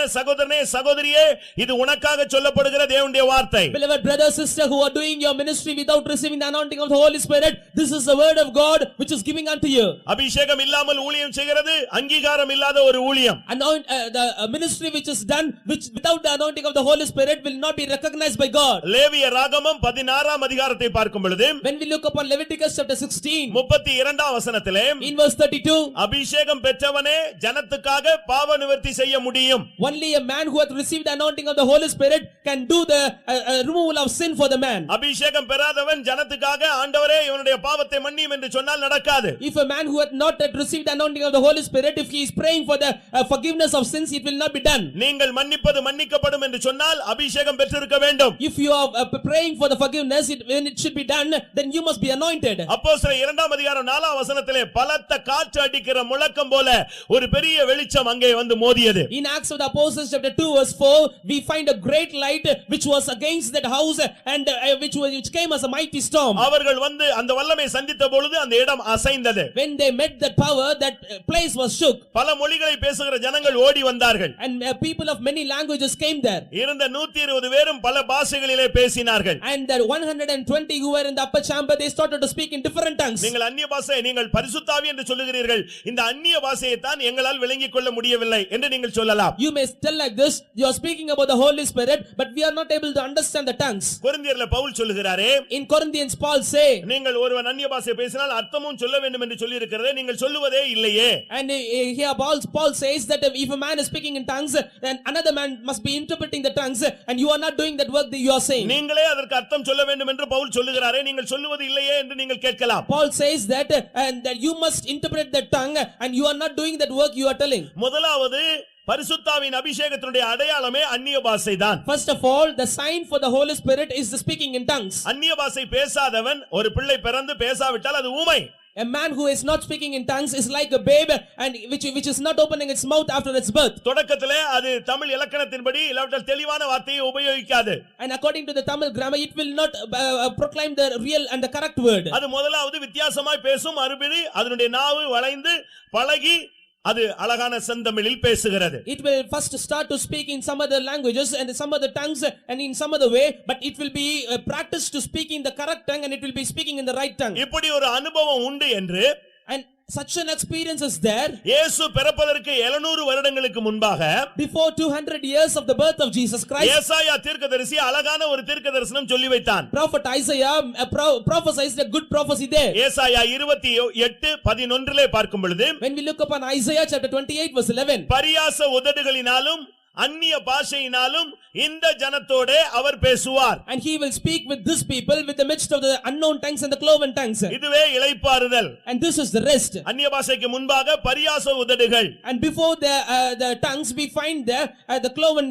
அருமையான சகோதரனே சகோதரியே, இது உனக்காக சொல்லப்படுகிற தேவனுடைய வார்த்தை. Beloved brother sister who are doing your ministry without receiving the anointing of the Holy Spirit, this is the word of God which is giving unto you. அபிஷேகம் இல்லாமல் ஊழியம் செய்கிறது அங்கீகாரம் இல்லாத ஒரு ஊழியம். The ministry which is done which without the anointing of the Holy Spirit will not be recognized by God. லேவிய ராகமம் 16ஆம் அதிகாரத்தை பார்க்கும் பொழுது, when we look upon Leviticus chapter 16 32ஆம் வசனத்திலே, in verse 32, அபிஷேகம் பெற்றவனே ஜனத்துக்காக பாவ நிவர்த்தி செய்ய முடியும். only a man who hath received the anointing of the Holy Spirit can do the removal of sin for the man. அபிஷேகம் பெறாதவன் ஜனத்துக்காக ஆண்டவரே இவனுடைய பாவத்தை மன்னியும் என்று சொன்னால் நடக்காது. If a man who hath not yet received the anointing of the Holy Spirit, if he is praying for the forgiveness of sins, it will not be done. நீங்கள் மன்னிப்பது மன்னிக்கப்படும் என்று சொன்னால் அபிஷேகம் பெற்றிருக்க வேண்டும். If you are praying for the forgiveness, when it should be done, then you must be anointed. அப்போஸ்தலர் 2ஆம் அதிகாரம் 4ஆம் வசனத்திலே பலத்த காற்று அடிக்கிற முழக்கம் போல ஒரு பெரிய வெளிச்சம் அங்கே வந்து மோதியது. In Acts of the Apostles chapter 2 verse 4, we find a great light which was against that house and which came as a mighty storm. அவர்கள் வந்து அந்த வல்லமை சந்தித்த பொழுது அந்த இடம் அசைந்தது. When they met that power, that place was shook. பல மொழிகளை பேசுகிற ஜனங்கள் ஓடி வந்தார்கள். And people of many languages came there. இருந்த 120 பேரும் பல பாஷைகளிலே பேசினார்கள். And the 120 who were in the upper chamber, they started to speak in different tongues. நீங்கள் அந்நிய பாஷை, நீங்கள் பரிசுத்த ஆவி என்று சொல்லுகிறீர்கள், இந்த அந்நிய பாஷையை தான் எங்களால் விளங்கிக் கொள்ள முடியவில்லை என்று நீங்கள் சொல்லலாம். You may tell like this, you are speaking about the Holy Spirit, but we are not able to understand the tongues. கொரிந்தியர்ல Pavul சொல்லுகிறாரே, in Corinthians Paul say, நீங்கள் ஒருவன் அந்நிய பாஷை பேசினால் அர்த்தமும் சொல்ல வேண்டும் என்று சொல்லி இருக்கிறதே நீங்கள் சொல்லுவதே இல்லையே. And here Paul says that if a man is speaking in tongues, then another man must be interpreting the tongues, and you are not doing that work that you are saying. நீங்களே அதற்கு அர்த்தம் சொல்ல வேண்டும் என்று பவுல் சொல்லுகிறாரே, நீங்கள் சொல்லுவது இல்லையே என்று நீங்கள் கேட்கலாம். Paul says that and that you must interpret the tongue, and you are not doing that work you are telling. முதலாவது பரிசுத்தாவின் அபிஷேகத்தினுடைய அடையாளமே அந்நிய பாஷை தான். First of all, the sign for the Holy Spirit is the speaking in tongues. அந்நிய பாஷை பேசாதவன், ஒரு பிள்ளை பிறந்து பேசாவிட்டால் அது ஊமை. A man who is not speaking in tongues is like a babe and which is not opening its mouth after its birth. தொடக்கத்திலே அது தமிழ் இலக்கணத்தின்படி இல்லாவிட்டால் தெளிவான வார்த்தையை உபயோகிக்காது. And according to the Tamil grammar, it will not proclaim the real and the correct word. அது முதலாவது வித்தியாசமாய் பேசும், மறுபடி அதனுடைய நாவு வளைந்து பழகி அது அழகான செந்தமிழில் பேசுகிறது. It will first start to speak in some other languages and some other tongues and in some other way, but it will be practiced to speak in the correct tongue and it will be speaking in the right tongue. இப்படி ஒரு அனுபவம் உண்டு என்று, and such an experience is there. இயேசு பிறப்பதற்கு 700 வருடங்களுக்கு முன்பாக, before 200 years of the birth of Jesus Christ, ஏசாயா தீர்க்கதரிசி அழகான ஒரு தீர்க்கதரிசனம் சொல்லி வைத்தான். prophet Isaiah prophesied a good prophecy there. ஏசாயா 28:11 பார்க்கும் பொழுது, when we look upon Isaiah chapter 28 verse 11, பரியாச உதடுகளினாலும் அந்நிய பாஷையினாலும் இந்த ஜனத்தோடே அவர் பேசுவார். and he will speak with this people with the midst of the unknown tongues and the cloven tongues. இதுவே இளைப்பாறுதல். and this is the rest. அந்நிய பாஷைக்கு முன்பாக பரியாச உதடுகள், and before the tongues we find the cloven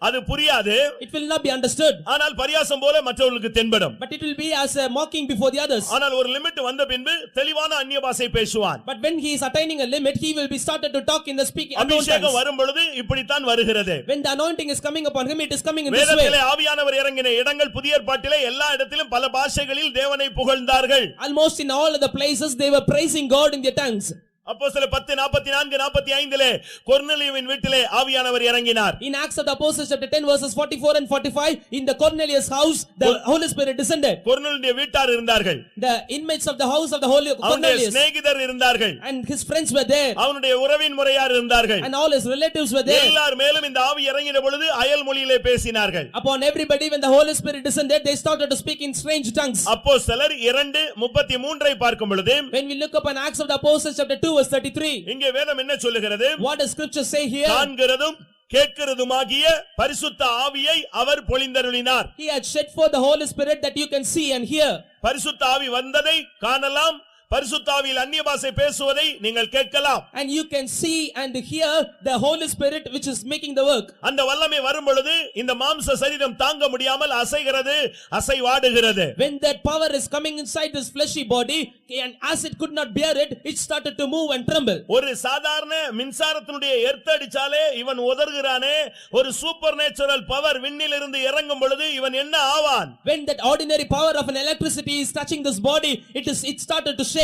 அது புரியாது. it will not be understood. ஆனால் பரியாசம் போல மற்றவர்களுக்கு தென்படும். but it will be as a mocking before the others. ஆனால் ஒரு லிமிட் வந்த பின்பு தெளிவான அந்நிய பாஷை பேசுவான். but when he is attaining a limit, he will be started to talk in the speaking unknown tongues. அபிஷேகம் வரும் பொழுது இப்படி தான் வருகிறது. when the anointing is coming upon him, it is coming in this way. வேதத்திலே ஆவியானவர் இறங்கின இடங்கள் புதிய ஏற்பாட்டிலே எல்லா இடத்திலும் பல பாஷைகளில் தேவனை புகழ்ந்தார்கள். almost in all of the places they were praising God in their tongues. அப்போஸ்தலர் 10:44-45 கொர்நேலியுவின் வீட்டிலே ஆவியானவர் இறங்கினார். in Acts of the Apostles chapter 10 verses 44 and 45, in the Cornelius house the Holy Spirit descended. கொர்நேலியுடைய வீட்டார் இருந்தார்கள். the inmates of the house of the holy Cornelius, அவனுடைய சிநேகிதர் இருந்தார்கள். and his friends were there. அவனுடைய உறவின் முறையார் இருந்தார்கள். and all his relatives were there. எல்லார் மேலும் இந்த ஆவி இறங்கின பொழுது அயல் மொழியிலே பேசினார்கள். upon everybody, when the Holy Spirit descended, they started to speak in strange tongues. அப்போஸ்தலர் 2:33 பார்க்கும் பொழுது, when we look upon Acts of the Apostles chapter 2 verse 33, இங்கே வேதம் என்ன சொல்லுகிறது? what does scripture say here? காண்கிறதும் கேட்கிறதுமாகிய பரிசுத்த ஆவியை அவர் பொழிந்தருளினார். he had shed forth the Holy Spirit that you can see and hear. பரிசுத்த ஆவி வந்ததை காணலாம், பரிசுத்த ஆவியில் அந்நிய பாஷை பேசுவதை நீங்கள் கேட்கலாம். and you can see and hear the Holy Spirit which is making the work. அந்த வல்லமை வரும் பொழுது இந்த மாம்ச சரீரம் தாங்க முடியாமல் அசைகிறது, அசைவாடுகிறது. when that power is coming inside this fleshy body, and as it could not bear it, it started to move and tremble. ஒரு சாதாரண மின்சாரத்தினுடைய எர்த் அடிச்சாலே இவன் உதறுகிறானே, ஒரு சூப்பர் நேச்சுரல் பவர் விண்ணிலிருந்து இறங்கும் பொழுது இவன் என்ன ஆவான்? when that ordinary power of an electricity is touching this body, it started to shake.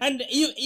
and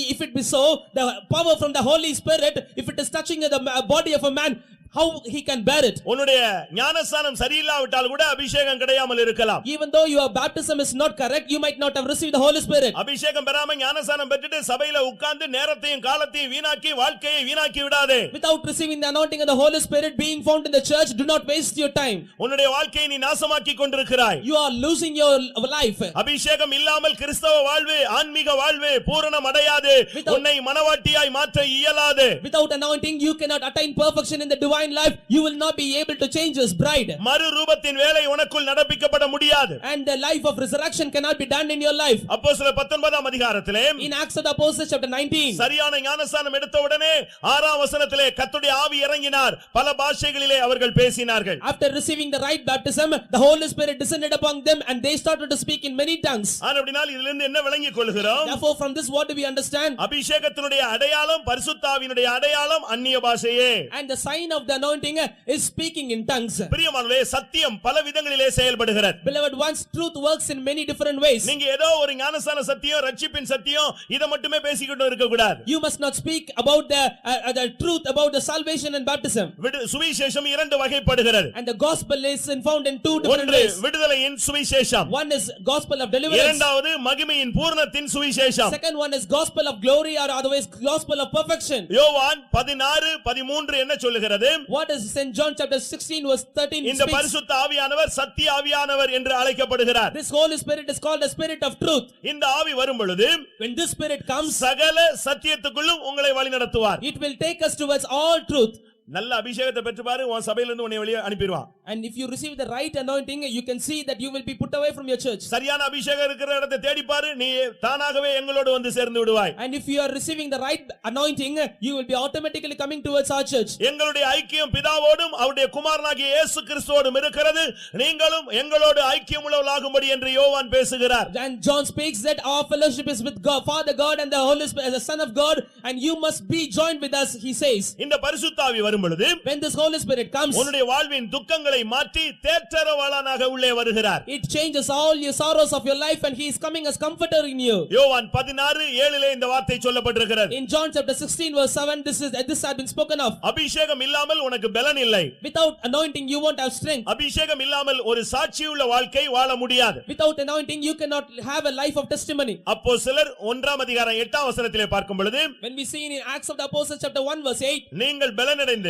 if it be so, the power from the Holy Spirit, if it is touching the body of a man, how he can bear it. உன்னுடைய ஞானஸ்நானம் சரியில்லாவிட்டால் கூட அபிஷேகம் கிடையாமல் இருக்கலாம். Even though your baptism is not correct, you might not have received the Holy Spirit. அபிஷேகம் பெறாம ஞானஸ்நானம் பெற்றுட்டு சபையில உட்கார்ந்து நேரத்தையும் காலத்தையும் வீணாக்கி வாழ்க்கையை வீணாக்கி விடாதே. Without receiving the anointing of the Holy Spirit being found in the church, do not waste your time. உன்னுடைய வாழ்க்கையை நீ நாசமாக்கி கொண்டிருக்கிறாய். You are losing your life. அபிஷேகம் இல்லாமல் கிறிஸ்தவ வாழ்வு ஆன்மீக வாழ்வு பூரணம் அடையாது. உன்னை மனவாட்டியாய் மாற்ற இயலாது. Without anointing you cannot attain perfection in the divine life. You will not be able to change as bride. மறுரூபத்தின் வேலை உனக்குள் நடப்பிக்கப்பட முடியாது. And the life of resurrection cannot be done in your life. அப்போஸ்தலர் 19 அதிகாரத்திலே In Acts of the Apostles chapter 19, சரியான ஞானஸ்நானம் எடுத்த உடனே 6ஆம் வசனத்திலே கர்த்தருடைய ஆவி இறங்கினார். பல பாஷைகளிலே அவர்கள் பேசினார்கள். after receiving the right baptism, the Holy Spirit descended upon them and they started to speak in many tongues. அப்படினால் இதிலிருந்து என்ன விளங்கிக் கொள்கிறோம்? Therefore from this what do we understand? அபிஷேகத்தினுடைய அடையாளம் பரிசுத்த ஆவியினுடைய அடையாளம் அந்நிய பாஷையே. And the sign of the anointing is speaking in tongues. பிரியமானவர்களே, சத்தியம் பல விதங்களிலே செயல்படுகிறது. Beloved ones, truth works in many different ways. நீங்க ஏதோ ஒரு ஞானஸ்நான சத்தியம் ரட்சிப்பின் சத்தியம் இத மட்டுமே பேசிக்கிட்டு இருக்க கூடாது. You must not speak about the truth about the salvation and baptism. சுவிசேஷம் இரண்டு வகைப்படுகிறது. And the gospel is found in two different ways. விடுதலையின் சுவிசேஷம். One is gospel of deliverance. இரண்டாவது மகிமையின் பூரணத்தின் சுவிசேஷம். Second one is gospel of glory or otherwise gospel of perfection. யோவான் 16:13 என்ன சொல்லுகிறது? What is St. John chapter 16 verse 13 இந்த speaks? பரிசுத்த ஆவியானவர் சத்திய ஆவியானவர் என்று அழைக்கப்படுகிறார். This Holy Spirit is called the Spirit of truth. இந்த ஆவி வரும் பொழுது When this Spirit comes, சகல சத்தியத்துக்குள்ளும் உங்களை வழிநடத்துவார். it will take us towards all truth. நல்ல அபிஷேகத்தை பெற்று பாரு, உன் சபையில இருந்து உன்னை வெளியே அனுப்பிடுவான். And if you receive the right anointing, you can see that you will be put away from your church. சரியான அபிஷேகம் இருக்கிற இடத்தை தேடி பாரு, நீ தானாகவே எங்களோடு வந்து சேர்ந்து விடுவாய். And if you are receiving the right anointing, you will be automatically coming towards our church. எங்களுடைய ஐக்கியம் பிதாவோடும் அவருடைய குமாரனாகிய இயேசு கிறிஸ்துவோடும் இருக்கிறது. நீங்களும் எங்களோடு ஐக்கியம் உள்ளவர்களாகும்படி என்று யோவான் பேசுகிறார். And John speaks that our fellowship is with God, Father God and the Holy Spirit, the Son of God, and you must be joined with us, he says. இந்த பரிசுத்த ஆவி வரும் பொழுது when this Holy Spirit comes, உன்னுடைய வாழ்வின் துக்கங்களை மாற்றி தேற்றரவாளனாக உள்ளே வருகிறார். it changes all your sorrows of your life and he is coming as comforter in you. யோவான் 16:7 இந்த வார்த்தை சொல்லப்பட்டிருக்கிறது. In John chapter 16 verse 7 this has been spoken of. அபிஷேகம் இல்லாமல் உனக்கு பலன் இல்லை. Without anointing you won't have strength. அபிஷேகம் இல்லாமல் ஒரு சாட்சியுள்ள வாழ்க்கை வாழ முடியாது. Without anointing you cannot have a life of testimony. அப்போஸ்தலர் 1ஆம் அதிகாரம் 8ஆம் வசனத்திலே பார்க்கும் பொழுது When we see in Acts of the Apostles chapter 1 verse 8, நீங்கள் பலனடைந்து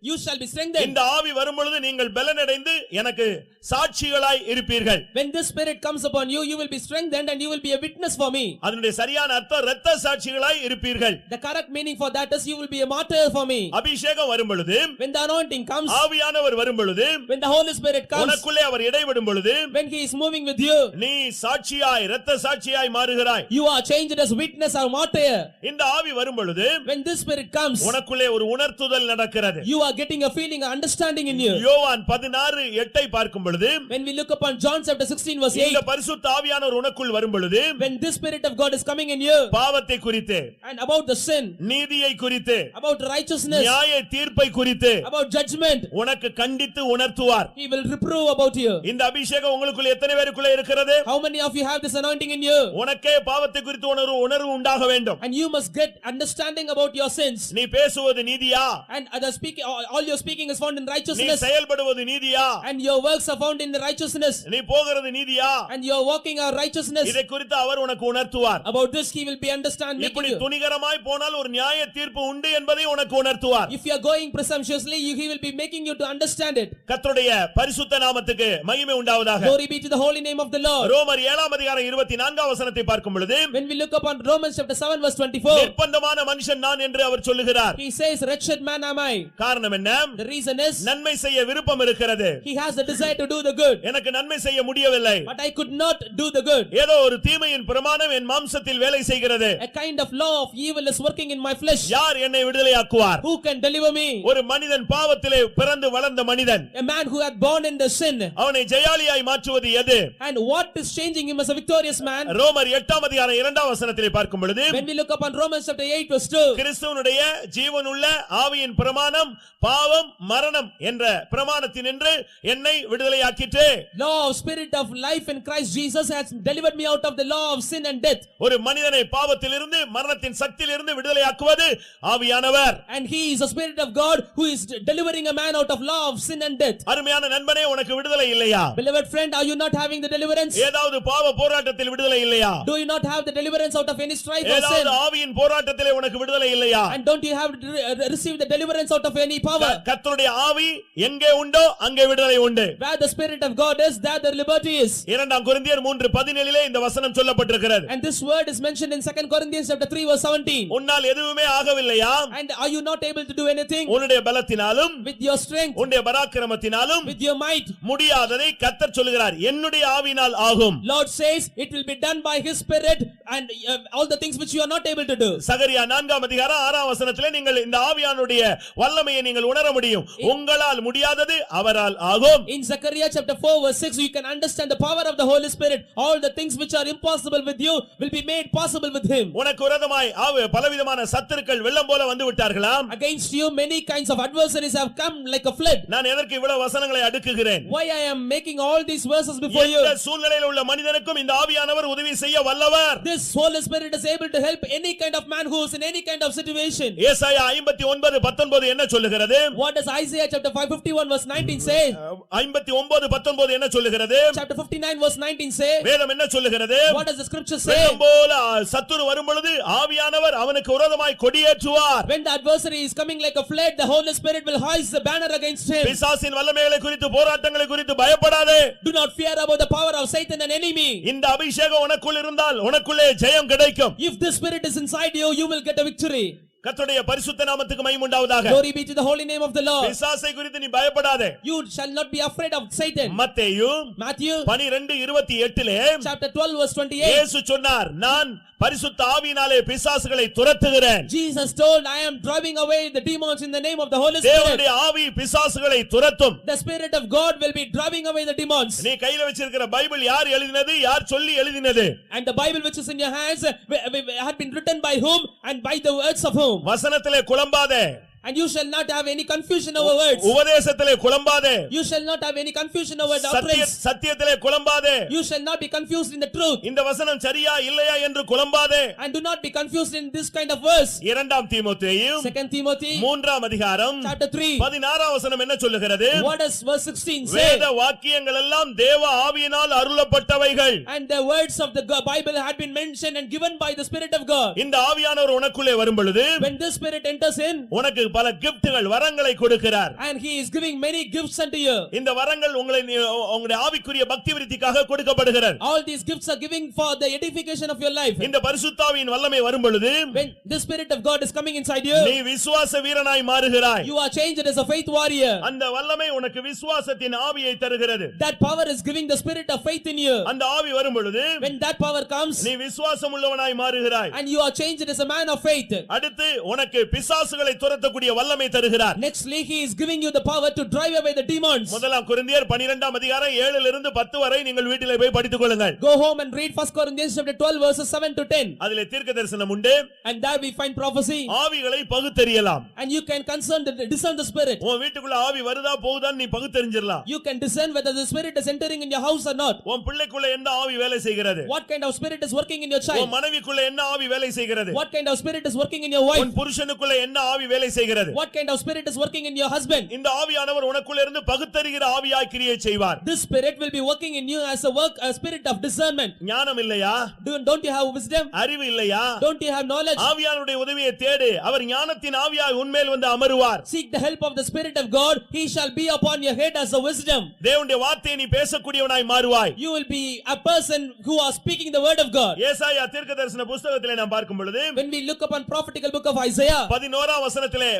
you shall be strengthened. இந்த ஆவி வரும் பொழுது நீங்கள் பலனடைந்து எனக்கு சாட்சிகளாய் இருப்பீர்கள். When this Spirit comes upon you, you will be strengthened and you will be a witness for me. அதனுடைய சரியான அர்த்தம் இரத்த சாட்சிகளாய் இருப்பீர்கள். The correct meaning for that is you will be a martyr for me. அபிஷேகம் வரும் பொழுது, when the anointing comes, ஆவியானவர் வரும் பொழுது, when the Holy Spirit comes, உனக்குள்ளே அவர் இடைவிடும் பொழுது, when he is moving with you, நீ சாட்சியாய் இரத்த சாட்சியாய் மாறுகிறாய். you are changed as witness or martyr. இந்த ஆவி வரும் பொழுது, when this Spirit comes, உனக்குள்ளே ஒரு உணர்த்துதல் நடக்கிறது. you are getting a feeling, a understanding in you. யோவான் 16:8 பார்க்கும் பொழுது, when we look upon John chapter 16 verse 8, இந்த பரிசுத்த ஆவியானவர் உனக்குள் வரும் பொழுது, when this Spirit of God is coming in you, பாவத்தை குறித்து, and about the sin, நீதியை குறித்து, about righteousness, நியாய தீர்ப்பை குறித்து, about judgment, உனக்கு கண்டித்து உணர்த்துவார். he will reprove about you. இந்த அபிஷேகம் உங்களுக்குள்ள எத்தனை பேருக்குள்ள இருக்கிறது? How many of you have this anointing in you? உனக்கே பாவத்தை குறித்து உணர்வு உண்டாக வேண்டும். And you must get understanding about your sins. நீ பேசுவது நீதியா? And other speaking, all your speaking is found in நீ righteousness. செயல்படுவது நீதியா? And your works are found in the righteousness. நீ போகிறது நீதியா? And your walking are righteousness. இதை குறித்து அவர் உனக்கு உணர்த்துவார். About this he will be understanding இப்படி you. துணிகரமாய் போனால் ஒரு நியாய தீர்ப்பு உண்டு என்பதை உனக்கு உணர்த்துவார். If you are going presumptuously, he will be making you to understand it. கர்த்தருடைய பரிசுத்த நாமத்துக்கு மகிமை உண்டாவதாக. Glory be to the holy name of the Lord. ரோமர் 7ஆம் அதிகாரம் 24ஆம் வசனத்தை பார்க்கும் பொழுது, when we look upon Romans chapter 7 verse 24, நிர்பந்தமான மனுஷன் நான் என்று அவர் சொல்லுகிறார். he says, wretched man am I. காரணம் என்ன? The reason is, நன்மை செய்ய விருப்பம் இருக்கிறது. he has the desire to do the good. எனக்கு நன்மை செய்ய முடியவில்லை. But I could not do the good. ஏதோ ஒரு தீமையின் பிரமாணம் என் மாம்சத்தில் வேலை செய்கிறது. A kind of law of evil is working in my flesh. யார் என்னை விடுதலையாக்குவார்? Who can deliver me? ஒரு மனிதன் பாவத்திலே பிறந்து வளர்ந்த மனிதன், A man who had born in the sin. அவனை ஜெயாலியாய் மாற்றுவது எது? And what is changing him as a victorious man? ரோமர் 8ஆம் அதிகாரம் 2ஆம் வசனத்திலே பார்க்கும் பொழுது, When we look upon Romans chapter 8 verse 2, கிறிஸ்துவனுடைய ஜீவனுள்ள ஆவியின் பிரமாணம் பாவம் மரணம் என்ற பிரமாணத்தினின்று என்னை விடுதலையாக்கிற்று. Law of spirit of life in Christ Jesus has delivered me out of the law of sin and death. ஒரு மனிதனை பாவத்திலிருந்து மரணத்தின் சக்தியிலிருந்து விடுதலையாக்குவது ஆவியானவர். And he is the spirit of God who is delivering a man out of law of sin and death. அருமையான நண்பனே, உனக்கு விடுதலை இல்லையா? Beloved friend, are you not having the deliverance? ஏதாவது பாவ போராட்டத்தில் விடுதலை இல்லையா? Do you not have the deliverance out of any strife or sin? ஏதாவது ஆவியின் போராட்டத்திலே உனக்கு விடுதலை இல்லையா? And don't you have received the deliverance out of any power? கர்த்தருடைய ஆவி எங்கே உண்டோ அங்கே விடுதலை உண்டு. Where the spirit of God is, there the liberty is. 2 கொரிந்தியர் 3:17 இந்த வசனம் சொல்லப்பட்டிருக்கிறது. And this word is mentioned in 2 Corinthians chapter 3 verse 17. உன்னால் எதுவுமே ஆகவில்லையா? And are you not able to do anything? உன்னுடைய பலத்தினாலும் With your strength, உன்னுடைய பராக்கிரமத்தினாலும் with your might. முடியாததை கர்த்தர் சொல்கிறார், என்னுடைய ஆவியினால் ஆகும். Lord says it will be done by his spirit and all the things which you are not able to do. சகரியா 4:6 நீங்கள் இந்த ஆவியானுடைய வல்லமையை நீங்கள் உணர முடியும். உங்களால் முடியாதது அவரால் ஆகும். In Zechariah chapter 4 verse 6 you can understand the power of the Holy Spirit. All the things which are impossible with you will be made possible with him. உனக்கு விரோதமாய் பலவிதமான சத்துருக்கள் வெள்ளம் போல வந்து விட்டார்களாம். Against you many kinds of adversaries have come like a flood. நான் எதற்கு இவ்வளவு வசனங்களை அடுக்குகிறேன்? Why I am making all these verses before you? இந்த சூழ்நிலையில் உள்ள மனிதனுக்கும் இந்த ஆவியானவர் உதவி செய்ய வல்லவர். This Holy Spirit is able to help any kind of man who is in any kind of situation. ஏசாயா 59:19 என்ன சொல்லுகிறது? What does Isaiah chapter 51 verse 19 say? 59:19 என்ன சொல்லுகிறது? Chapter 59 verse 19 say? வேதம் என்ன சொல்லுகிறது? What does the scripture say? வெள்ளம் போல சத்துரு வரும் பொழுது ஆவியானவர் அவனுக்கு விரோதமாய் கொடியேற்றுவார். When the adversary is coming like a flood, the Holy Spirit will hoist the banner against him. பிசாசின் வல்லமைகளை குறித்து போராட்டங்களை குறித்து பயப்படாதே. Do not fear about the power of Satan and enemy. இந்த அபிஷேகம் உனக்குள் இருந்தால் உனக்குள்ளே ஜெயம் கிடைக்கும். If the Spirit is inside you, you will get a victory. கர்த்தருடைய பரிசுத்த நாமத்துக்கு மகிமை உண்டாவதாக. Glory be to the holy name of the Lord. பிசாசை குறித்து நீ பயப்படாதே. You shall not be afraid of Satan. மத்தேயு Matthew 12:28 chapter 12 verse 28. இயேசு சொன்னார், நான் பரிசுத்த ஆவியினாலே பிசாசுகளை துரத்துகிறேன். Jesus told, I am driving away the demons in the name of the Holy Spirit. தேவனுடைய ஆவி பிசாசுகளை துரத்தும். The Spirit of God will be driving away the demons. நீ கையில வச்சிருக்கிற பைபிள் யார் எழுதினது? யார் சொல்லி எழுதினது? And the Bible which is in your hands had been written by whom and by the words of whom? வசனத்திலே குழம்பாதே. And you shall not have any confusion over words. உபதேசத்திலே குழம்பாதே. You shall not have any confusion over doctrines. சத்தியத்திலே குழம்பாதே. You shall not be confused in the truth. இந்த வசனம் சரியா இல்லையா என்று குழம்பாதே. And do not be confused in this kind of verse. 2 தீமோத்தேயு 2 Timothy 3 chapter 3 16 வசனம் என்ன சொல்லுகிறது? What does verse 16 say? வேத வாக்கியங்கள் எல்லாம் தேவ ஆவியினால் அருளப்பட்டவைகள். And the words of the Bible had been mentioned and given by the Spirit of God. இந்த ஆவியானவர் உனக்குள்ளே வரும் பொழுது When this Spirit enters in, உனக்கு பல கிஃப்ட்கள் வரங்களை கொடுக்கிறார். and he is giving many gifts unto you. இந்த வரங்கள் உங்களுடைய ஆவிக்குரிய பக்தி விருத்திக்காக கொடுக்கப்படுகிறது. All these gifts are giving for the edification of your life. இந்த பரிசுத்த ஆவியின் வல்லமை வரும் பொழுது When the Spirit of God is coming inside you, நீ விசுவாச வீரனாய் மாறுகிறாய். you are changed as a faith warrior. அந்த வல்லமை உனக்கு விசுவாசத்தின் ஆவியை தருகிறது. That power is giving the spirit of faith in you. அந்த ஆவி வரும் பொழுது When that power comes, நீ விசுவாசம் உள்ளவனாய் மாறுகிறாய். and you are changed as a man of faith. அடுத்து உனக்கு பிசாசுகளை துரத்தக்கூடிய வல்லமை தருகிறார். Nextly, he is giving you the power to drive away the demons. 1 கொரிந்தியர் 12:7 வரை நீங்கள் வீட்டிலே போய் படித்துக் கொள்ளுங்கள். Go home and read 1 Corinthians chapter 12 verses 7 to 10. அதிலே தீர்க்க தரிசனம் உண்டு. And there we find prophecy. ஆவிகளை பகுத்தறியலாம். And you can discern the spirit. உன் வீட்டுக்குள்ள ஆவி வருதா போகுதான்னு நீ பகுத்தறிஞ்சிரலாம். You can discern whether the spirit is entering in your house or not. உன் பிள்ளைக்குள்ள என்ன ஆவி வேலை செய்கிறது? What kind of spirit is working in your உன் child? மனைவிக்குள்ள என்ன ஆவி வேலை செய்கிறது? What kind of spirit is working in your wife? உன் புருஷனுக்குள்ள என்ன ஆவி வேலை செய்கிறது? What kind of spirit is working in your husband? இந்த ஆவியானவர் உனக்குள்ள இருந்து பகுத்தறிகிற ஆவியாய் கிரியை செய்வார். This spirit will be working in you as a spirit of discernment. ஞானம் இல்லையா? Don't you have wisdom? அறிவு இல்லையா? Don't you have knowledge? ஆவியானுடைய உதவியை தேடு. அவர் ஞானத்தின் ஆவியாய் உன்மேல் வந்து அமருவார். Seek the help of the Spirit of God. He shall be upon your head as a wisdom. தேவனுடைய வார்த்தையை நீ பேசக்கூடியவனாய் மாறுவாய். You will be a person who are speaking the word of God. ஏசாயா தீர்க்கதரிசன புத்தகத்திலே நாம் பார்க்கும் பொழுது When we look upon prophetical book of Isaiah, 11 வசனத்திலே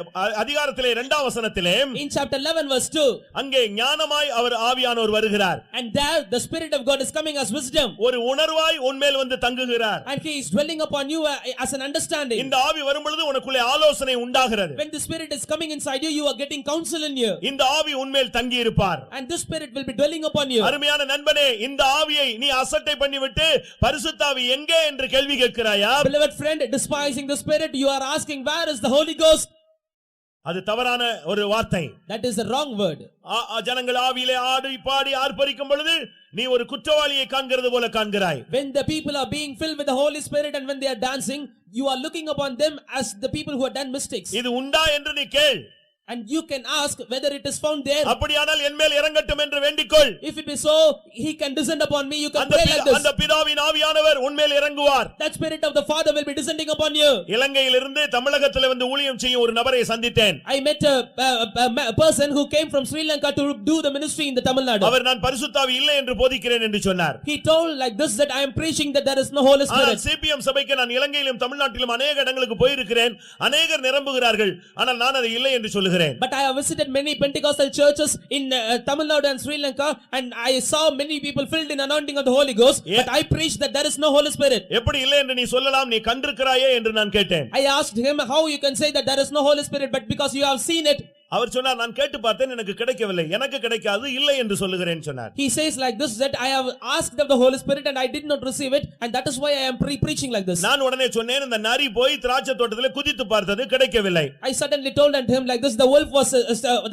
அதிகாரத்திலே 2 வசனத்திலே in chapter 11 verse 2, அங்கே ஞானமாய் அவர் ஆவியானவர் வருகிறார். and there the Spirit of God is coming as wisdom. ஒரு உணர்வாய் உன்மேல் வந்து தங்குகிறார். And he is dwelling upon you as an understanding. இந்த ஆவி வரும் பொழுது உனக்குள்ளே ஆலோசனை உண்டாகிறது. When the Spirit is coming inside you, you are getting counsel in you. இந்த ஆவி உன்மேல் தங்கி இருப்பார். And this Spirit will be dwelling upon you. அருமையான நண்பனே, இந்த ஆவியை நீ அசட்டை பண்ணிவிட்டு பரிசுத்த ஆவி எங்கே என்று கேள்வி கேட்கிறாயா? Beloved friend, despising the Spirit, you are asking, where is the Holy Ghost? அது தவறான ஒரு வார்த்தை. That is a wrong word. ஜனங்கள் ஆவியிலே ஆடி பாடி ஆர்ப்பரிக்கும் பொழுது நீ ஒரு குற்றவாளியை காண்கிறது போல காண்கிறாய். When the people are being filled with the Holy Spirit and when they are dancing, you are looking upon them as the people who have done mistakes. இது உண்டா என்று நீ கேள். And you can ask whether it is found there. அப்படியானால் என்மேல் இறங்கட்டும் என்று வேண்டிக்கொள். If it is so, he can descend upon me. You can pray like this. அந்த பிதாவின் ஆவியானவர் உன்மேல் இறங்குவார். That spirit of the Father will be descending upon you. இலங்கையிலிருந்து தமிழகத்திலே வந்து ஊழியம் செய்யும் ஒரு நபரை சந்தித்தேன். I met a person who came from Sri Lanka to do the ministry in the Tamil Nadu. அவர் நான் பரிசுத்த ஆவி இல்லை என்று போதிக்கிறேன் என்று சொன்னார். He told like this that I am preaching that there is no Holy Spirit. CPM சபைக்கு நான் இலங்கையிலும் தமிழ்நாட்டிலும் अनेक இடங்களுக்கு போயிருக்கிறேன். अनेகர் நிரம்புகிறார்கள். ஆனால் நான் அது இல்லை என்று சொல்லுகிறேன். But I have visited many Pentecostal churches in Tamil Nadu and Sri Lanka and I saw many people filled in anointing of the Holy Ghost, but I preach that there is no Holy Spirit. எப்படி இல்லை என்று நீ சொல்லலாம், நீ கண்டிருக்கிறாயே என்று நான் கேட்டேன். I asked him how you can say that there is no Holy Spirit, but because you have seen it. அவர் சொன்னார், நான் கேட்டு பார்த்தேன், எனக்கு கிடைக்கவில்லை, எனக்கு கிடைக்காது, இல்லை என்று சொல்லுகிறேன் சொன்னார். He says like this that I have asked of the Holy Spirit and I did not receive it, and that is why I am preaching like this. நான் உடனே சொன்னேன், இந்த நரி போய் திராட்சை தோட்டத்திலே குதித்து பார்த்தது, கிடைக்கவில்லை. I suddenly told him like this,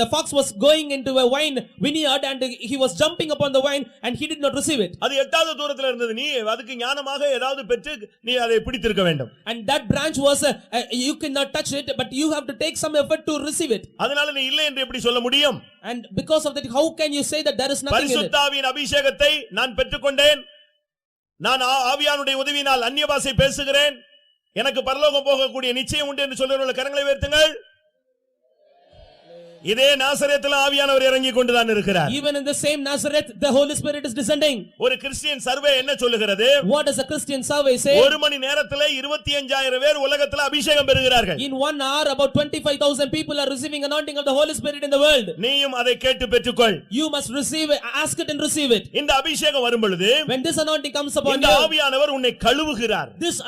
the fox was going into a wine vineyard and he was jumping upon the wine and he did not receive it. அது எட்டாவது தூரத்தில் இருந்தது, நீ அதுக்கு ஞானமாக ஏதாவது பெற்று நீ அதை பிடித்திருக்க வேண்டும். And that branch was you cannot touch it, but you have to take some effort to receive it. அதனால நீ இல்லை என்று எப்படி சொல்ல முடியும்? And because of that, how can you say that there is nothing in it? பரிசுத்த ஆவியின் அபிஷேகத்தை நான் பெற்றுக்கொண்டேன். நான் ஆவியானுடைய உதவியினால் அந்நிய பாஷை பேசுகிறேன். எனக்கு பரலோகம் போகக்கூடிய நிச்சயம் உண்டு என்று சொல்லுகிறவர்கள் கரங்களை உயர்த்துங்கள். இதே நாசரேத்தில் ஆவியானவர் இறங்கி கொண்டுதான் இருக்கிறார். Even in the same Nazareth, the Holy Spirit is descending. ஒரு கிறிஸ்டியன் சர்வே என்ன சொல்லுகிறது? What does a Christian survey say? ஒரு மணி நேரத்திலே 25000 பேர் உலகத்தில் அபிஷேகம் பெறுகிறார்கள். In 1 hour, about 25,000 people are receiving anointing of the Holy Spirit in the world. நீயும் அதை கேட்டு பெற்றுக்கொள். You must receive it, ask it and receive it. இந்த அபிஷேகம் வரும் பொழுது, when this anointing comes upon இந்த you, ஆவியானவர் உன்னை கழுவுகிறார். this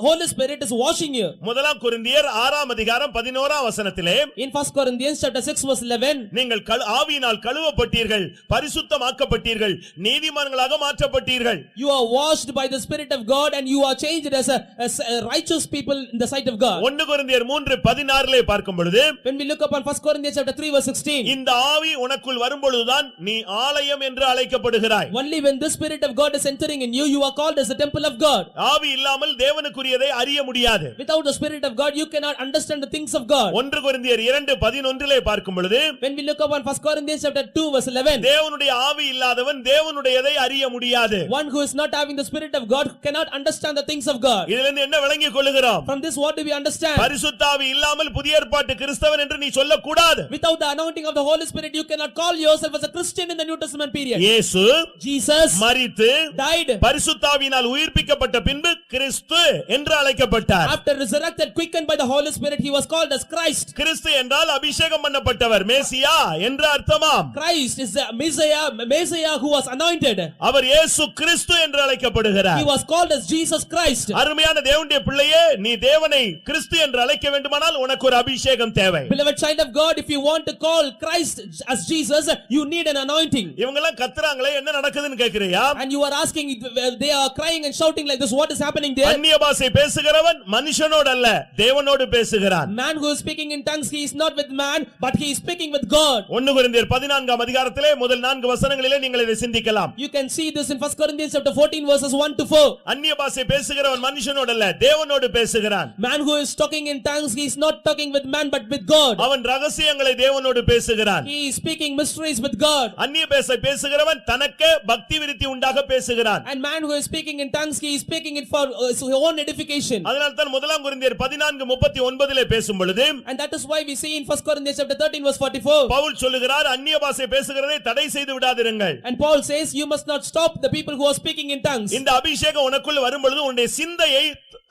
Holy Spirit is washing you. முதலாம் கொரிந்தியர் 6ஆம் அதிகாரம் 11ஆம் வசனத்திலே, in 1 Corinthians chapter 6 verse 11, நீங்கள் ஆவியினால் கழுவப்பட்டீர்கள், பரிசுத்தமாக்கப்பட்டீர்கள், நீதிமான்களாக மாற்றப்பட்டீர்கள். You are washed by the Spirit of God and you are changed as a righteous people in the sight of God. 1 கொரிந்தியர் 3:16 பார்க்கும் பொழுது, when we look upon 1 Corinthians chapter 3 verse 16, இந்த ஆவி உனக்குள் வரும் பொழுதுதான் நீ ஆலயம் என்று அழைக்கப்படுகிறாய். only when the Spirit of God is entering in you, you are called as the temple of God. ஆவி இல்லாமல் தேவனுக்குரியதை அறிய முடியாது. Without the Spirit of God, you cannot understand the things of God. 1 கொரிந்தியர் 2:11 பார்க்கும் பொழுது, when we look upon 1 Corinthians chapter 2 verse 11, தேவனுடைய ஆவி இல்லாதவன் தேவனுடையதை அறிய முடியாது. one who is not having the Spirit of God cannot understand the things of God. இதிலிருந்து என்ன விளங்கிக் கொள்கிறோம்? From this what do we understand? பரிசுத்த ஆவி இல்லாமல் புதிய ஏற்பாட்டு கிறிஸ்தவன் என்று நீ சொல்லக்கூடாது. Without the anointing of the Holy Spirit, you cannot call yourself as a Christian in the New Testament period. இயேசு Jesus மரித்து died, பரிசுத்த ஆவியினால் உயிர்ப்பிக்கப்பட்ட பின்பு கிறிஸ்து என்று அழைக்கப்பட்டார். after resurrected, quickened by the Holy Spirit, he was called as Christ. கிறிஸ்து என்றால் அபிஷேகம் பண்ணப்பட்டவர், மேசியா என்று அர்த்தமாம். Christ is the Messiah who was anointed. அவர் இயேசு கிறிஸ்து என்று அழைக்கப்படுகிறார். He was called as Jesus Christ. அருமையான தேவனுடைய பிள்ளையே, நீ தேவனை கிறிஸ்து என்று அழைக்க வேண்டுமானால் உனக்கு ஒரு அபிஷேகம் தேவை. Beloved child of God, if you want to call Christ as Jesus, you need an anointing. இவங்க எல்லாம் கத்துறாங்களே, என்ன நடக்குதுன்னு கேக்குறியா? And you are asking, they are crying and shouting like this, what is happening there? அந்நிய பாஷை பேசுகிறவன் மனுஷனோடு அல்ல, தேவனோடு பேசுகிறான். Man who is speaking in tongues, he is not with man, but he is speaking with God. 1 கொரிந்தியர் 14ஆம் அதிகாரத்திலே முதல் 4 வசனங்களிலே நீங்கள் இதை சிந்திக்கலாம். You can see this in 1 Corinthians chapter 14 verses 1 to 4. அந்நிய பாஷை பேசுகிறவன் மனுஷனோடு அல்ல, தேவனோடு பேசுகிறான். Man who is talking in tongues, he is not talking with man but with God. அவன் ரகசியங்களை தேவனோடு பேசுகிறான். He is speaking mysteries with God. அந்நிய பாஷை பேசுகிறவன் தனக்கே பக்தி விருத்தி உண்டாக பேசுகிறான். And man who is speaking in tongues, he is speaking it for his own edification. அதனால தான் முதலாம் கொரிந்தியர் 14:39 பேசும் பொழுது, and that is why we see in 1 Corinthians chapter 13 verse 44, Pavul சொல்லுகிறார், அந்நிய பாஷை பேசுகிறதை தடை செய்து விடாதிருங்கள். and Paul says you must not stop the people who are speaking in tongues. இந்த அபிஷேகம் உனக்குள்ள வரும் பொழுது உன்னுடைய சிந்தையை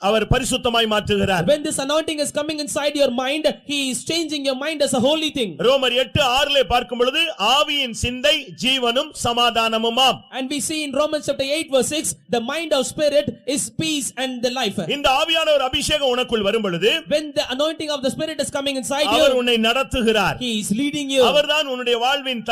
அவர் பரிசுத்தமாய் மாற்றுகிறார். when this anointing is coming inside your mind, he is changing your mind as a holy thing. ரோமர் 8:6 பார்க்கும் பொழுது, ஆவியின் சிந்தை ஜீவனும் சமாதானமுமாம். and we see in Romans chapter 8 verse 6, the mind of spirit is peace and the life. இந்த ஆவியானவர் அபிஷேகம் உனக்குள் வரும் பொழுது, when the anointing of the Spirit is coming inside you, அவர் உன்னை நடத்துகிறார். he is leading you. அவர்தான் உன்னுடைய வாழ்வின்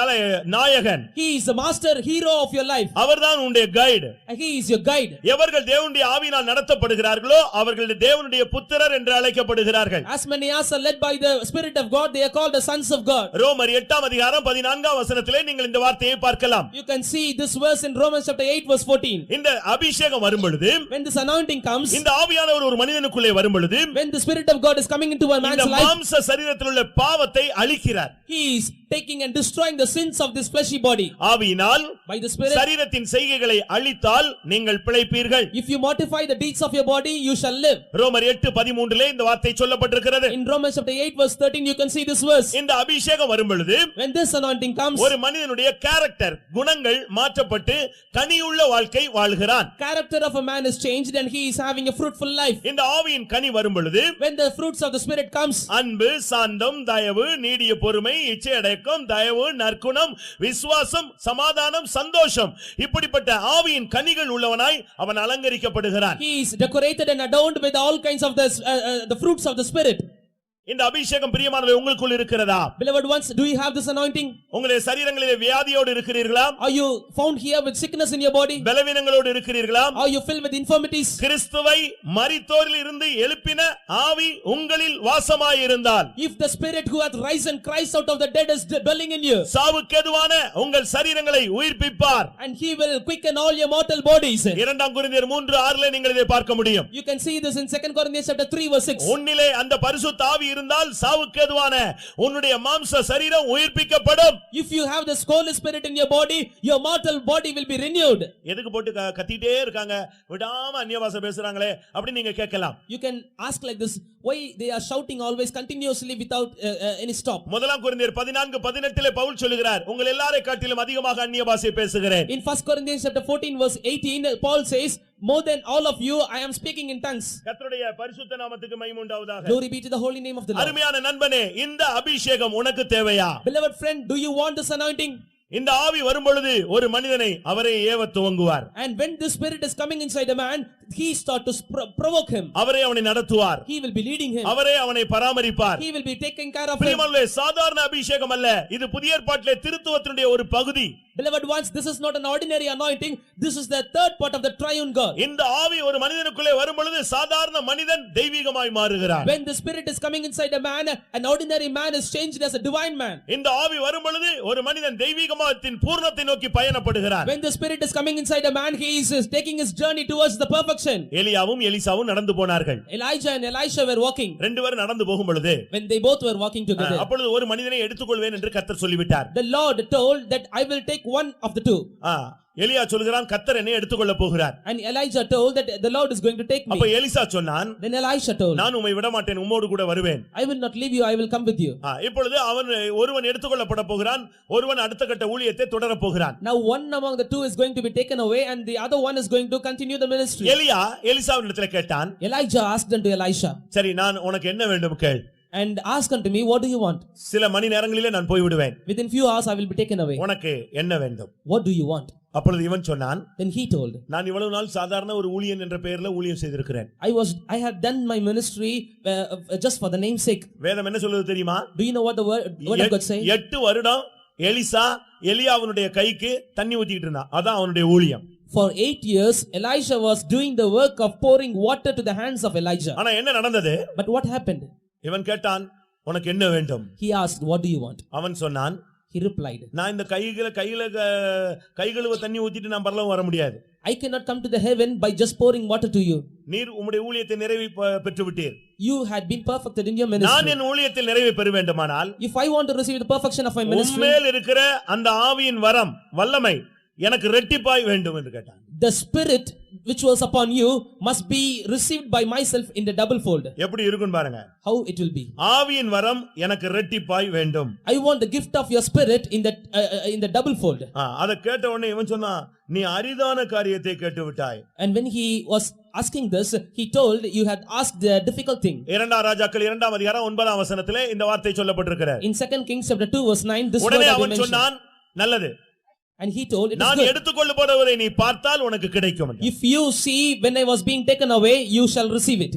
நாயகன். he is the master hero of your life. அவர்தான் உன்னுடைய guide. he is your guide. எவர்கள் தேவனுடைய ஆவியினால் நடத்தப்படுகிறார்களோ இருக்கிறார்களோ அவர்களுடைய தேவனுடைய புத்திரர் என்று அழைக்கப்படுகிறார்கள். As many as are led by the Spirit of God, they are called the sons of God. ரோமர் 8 அதிகாரம் 14 வசனத்திலே நீங்கள் இந்த வார்த்தையை பார்க்கலாம். You can see this verse in Romans chapter 8 verse 14. இந்த அபிஷேகம் வரும் பொழுது, When this anointing comes, இந்த ஆவியானவர் ஒரு மனிதனுக்குள்ளே வரும் பொழுது, when the Spirit of God is coming into a man's இந்த life, மாம்ச சரீரத்தில் உள்ள பாவத்தை அழிக்கிறார். he is taking and destroying the sins of this fleshy body. ஆவியினால் By the Spirit, சரீரத்தின் செய்கைகளை அழித்தால் நீங்கள் பிழைப்பீர்கள். if you mortify the deeds of your body, you shall live. ரோமர் 8:13 இந்த வார்த்தை சொல்லப்பட்டிருக்கிறது. In Romans chapter 8 verse 13, you can see this verse. இந்த அபிஷேகம் வரும் பொழுது, When this anointing comes, ஒரு மனிதனுடைய கேரக்டர் குணங்கள் மாற்றப்பட்டு கனியுள்ள வாழ்க்கை வாழ்கிறான். character of a man is changed and he is having a fruitful life. இந்த ஆவியின் கனி வரும் பொழுது, When the fruits of the Spirit comes, அன்பு, சாந்தம், தயவு, நீடிய பொறுமை, இச்சையடக்கம், தயவு, நற்குணம், விசுவாசம், சமாதானம், சந்தோஷம், இப்படிப்பட்ட ஆவியின் கனிகள் உள்ளவனாய் அவன் அலங்கரிக்கப்படுகிறான். he is decorated and adorned with all kinds of the fruits of the Spirit. இந்த அபிஷேகம் பிரியமானவை உங்களுக்குள் இருக்கிறதா? Beloved ones, do you have this anointing? உங்களுடைய சரீரங்களிலே வியாதியோடு இருக்கிறீர்களா? Are you found here with sickness in your body? பலவீனங்களோடு இருக்கிறீர்களா? Are you filled with infirmities? கிறிஸ்துவை மரித்தோரில் இருந்து எழுப்பின ஆவி உங்களில் வாசமாயிருந்தால், If the Spirit who hath risen Christ out of the dead is dwelling in you, சாவுக்கேதுவான உங்கள் சரீரங்களை உயிர்ப்பிப்பார். and he will quicken all your mortal bodies. 2 கொரிந்தியர் 3:6 நீங்கள் இதை பார்க்க முடியும். You can see this in 2 Corinthians chapter 3 verse 6. உன்னிலே அந்த பரிசுத்த ஆவி இருந்தால் சாவுக்கேதுவான உன்னுடைய மாம்ச சரீரம் உயிர்ப்பிக்கப்படும். If you have the Holy Spirit in your body, your mortal body will be renewed. எதுக்கு போட்டு கத்திட்டே இருக்காங்க, விடாம அந்நிய பாஷை பேசுறாங்களே அப்படி நீங்க கேட்கலாம். You can ask like this, why they are shouting always continuously without any stop? 1 கொரிந்தியர் 14:18 பவுல் சொல்லுகிறார், உங்கள் எல்லாரை காட்டிலும் அதிகமாக அந்நிய பாஷை பேசுகிறேன். In 1 Corinthians chapter 14 verse 18, Paul says, more than all of you, I am speaking in tongues. கர்த்தருடைய பரிசுத்த நாமத்துக்கு மகிமை உண்டாவதாக. Glory be to the holy name of the Lord. அருமையான நண்பனே, இந்த அபிஷேகம் உனக்கு தேவையா? Beloved friend, do you want this anointing? இந்த ஆவி வரும் பொழுது ஒரு மனிதனை அவரை ஏவ துவங்குவார். And when the Spirit is coming inside a man, he start to provoke him. அவரே அவனை நடத்துவார். He will be leading him. அவரே அவனை பராமரிப்பார். He will be taking care of him. பிரியமானவர்களே, சாதாரண அபிஷேகம் அல்ல, இது புதிய ஏற்பாட்டிலே திருத்துவத்தினுடைய ஒரு பகுதி. Beloved ones, this is not an ordinary anointing, this is the third part of the triune God. இந்த ஆவி ஒரு மனிதனுக்குள்ளே வரும் பொழுது சாதாரண மனிதன் தெய்வீகமாய் மாறுகிறார். When the Spirit is coming inside a man, an ordinary man is changed as a divine man. இந்த ஆவி வரும் பொழுது ஒரு மனிதன் தெய்வீகத்தின் பூர்ணத்தை நோக்கி பயணப்படுகிறார். When the Spirit is coming inside a man, he is taking his journey towards the perfection. எலியாவும் எலிசாவும் நடந்து போனார்கள். Elijah and Elisha were walking. ரெண்டு பேரும் நடந்து போகும் பொழுது, when they both were walking together, அப்பொழுது ஒரு மனிதனை எடுத்துக்கொள்வேன் என்று கர்த்தர் சொல்லிவிட்டார். the Lord told that I will take one of the two. எலியா சொல்கிறான், கர்த்தர் என்னை எடுத்துக்கொள்ள போகிறார். And Elijah told that the Lord is going to take me. அப்ப எலிசா சொன்னான், then Elisha told, நான் உம்மை விட மாட்டேன், உம்மோடு கூட வருவேன். I will not leave you, I will come with you. இப்பொழுது அவன் ஒருவன் எடுத்துக்கொள்ளப்பட போகிறான், ஒருவன் அடுத்த கட்ட ஊழியத்தை தொடர போகிறான். Now one among the two is going to be taken away and the other one is going to continue the ministry. எலியா எலிசாவினிடத்தில் கேட்டான். Elijah asked unto Elisha, சரி, நான் உனக்கு என்ன வேண்டும் கேள். and ask unto me, what do you want? சில மணி நேரங்களிலே நான் போய் விடுவேன். Within few hours I will be taken away. உனக்கு என்ன வேண்டும்? What do you want? அப்பொழுது இவன் சொன்னான், then he told, நான் இவ்வளவு நாள் சாதாரண ஒரு ஊழியன் என்ற பெயரில் ஊழியம் செய்திருக்கிறேன். I had done my ministry just for the name's sake. வேதம் என்ன சொல்லுது தெரியுமா? Do you know what the word of God say? 8 வருடம் எலிசா எலியாவினுடைய கைக்கு தண்ணி ஊத்திட்டு இருந்தான். அதான் அவனுடைய ஊழியம். For 8 years Elisha was doing the work of pouring water to the hands of Elijah. ஆனா என்ன நடந்தது? But what happened? இவன் கேட்டான், உனக்கு என்ன வேண்டும்? He asked, what do you want? அவன் சொன்னான், he replied, நான் இந்த கையில கைகளுவ தண்ணி ஊத்திட்டு நான் பரலோகம் வர முடியாது. I cannot come to the heaven by just pouring water to you. நீர் உம்முடைய ஊழியத்தை நிறைவு பெற்று விட்டீர். You had been perfected in your ministry. நான் என் ஊழியத்தில் நிறைவு பெற வேண்டுமானால், if I want to receive the perfection of my ministry, உம்மேல் இருக்கிற அந்த ஆவியின் வரம் வல்லமை எனக்கு ரெட்டிப்பாய் வேண்டும் என்று கேட்டான். the Spirit which was upon you must be received by myself in the double fold. எப்படி இருக்கும் பாருங்க. How it will be? ஆவியின் வரம் எனக்கு ரெட்டிப்பாய் வேண்டும். I want the gift of your Spirit in the double fold. அத கேட்ட உடனே இவன் சொன்னான், நீ அரிதான காரியத்தை கேட்டு விட்டாய். And when he was asking this, he told, you had asked the difficult thing. 2 ராஜாக்கள் 2 அதிகாரம் 9 வசனத்திலே இந்த வார்த்தை சொல்லப்பட்டிருக்கிறது. In 2 Kings chapter 2 verse 9, this word உடனே has been அவன் mentioned. சொன்னான், நல்லது. And he told, it is நான் good. எடுத்துக்கொள்ளப்படுவதை நீ பார்த்தால் உனக்கு கிடைக்கும். If you see when I was being taken away, you shall receive it.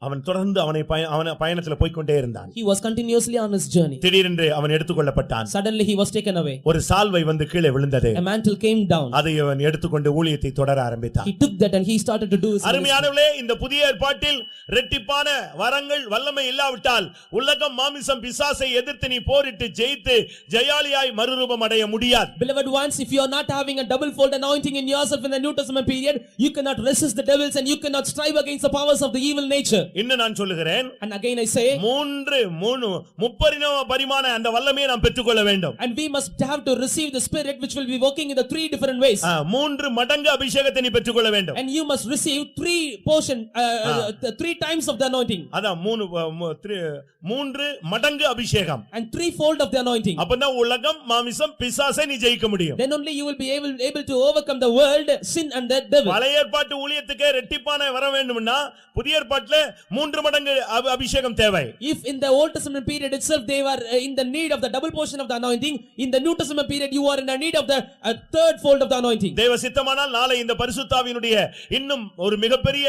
அவன் தொடர்ந்து அவன பயணத்துல போய்க்கொண்டே இருந்தான். He was continuously on his journey. திடீரென்று அவன் எடுத்துக்கொள்ளப்பட்டான். Suddenly he was taken away. ஒரு சால்வை வந்து கீழே விழுந்தது. A mantle came down. அதை அவன் எடுத்துக்கொண்டு ஊழியத்தை தொடர ஆரம்பித்தான். He took that and he started to do his ministry. அருமையானவர்களே, இந்த புதிய ஏற்பாட்டில் இரட்டிப்பான வரங்கள் வல்லமை இல்லாவிட்டால் உலகம் மாமிசம் பிசாசை எதிர்த்து நீ போரிட்டு ஜெயித்து ஜெயாலியாய் மறுரூபம் அடைய முடியாது. Beloved ones, if you are not having a double fold anointing in yourself in the New Testament period, you cannot resist the devils and you cannot strive against the powers of the evil nature. இன்னும் நான் சொல்லுகிறேன், And again I say, முப்பரிணாம பரிமாண அந்த வல்லமையை நாம் பெற்றுக்கொள்ள வேண்டும். and we must have to receive the spirit which will be working in the three different ways. 3 மடங்கு அபிஷேகத்தை நீ பெற்றுக்கொள்ள வேண்டும். And you must receive three times of the anointing. அதான் 3 மடங்கு அபிஷேகம். And threefold of the anointing. அப்பதான் உலகம் மாமிசம் பிசாசை நீ ஜெயிக்க முடியும். Then only you will be able to overcome the world, sin and the devil. பழைய ஏற்பாட்டு ஊழியத்துக்கு இரட்டிப்பான வர வேண்டும்னா புதிய ஏற்பாட்டில் 3 மடங்கு அபிஷேகம் தேவை. If in the Old Testament period itself they were in the need of the double portion of the anointing, in the New Testament period you are in the need of the third fold of the anointing. தேவ சித்தமானால் நாளை இந்த பரிசுத்த ஆவியினுடைய இன்னும் ஒரு மிகப்பெரிய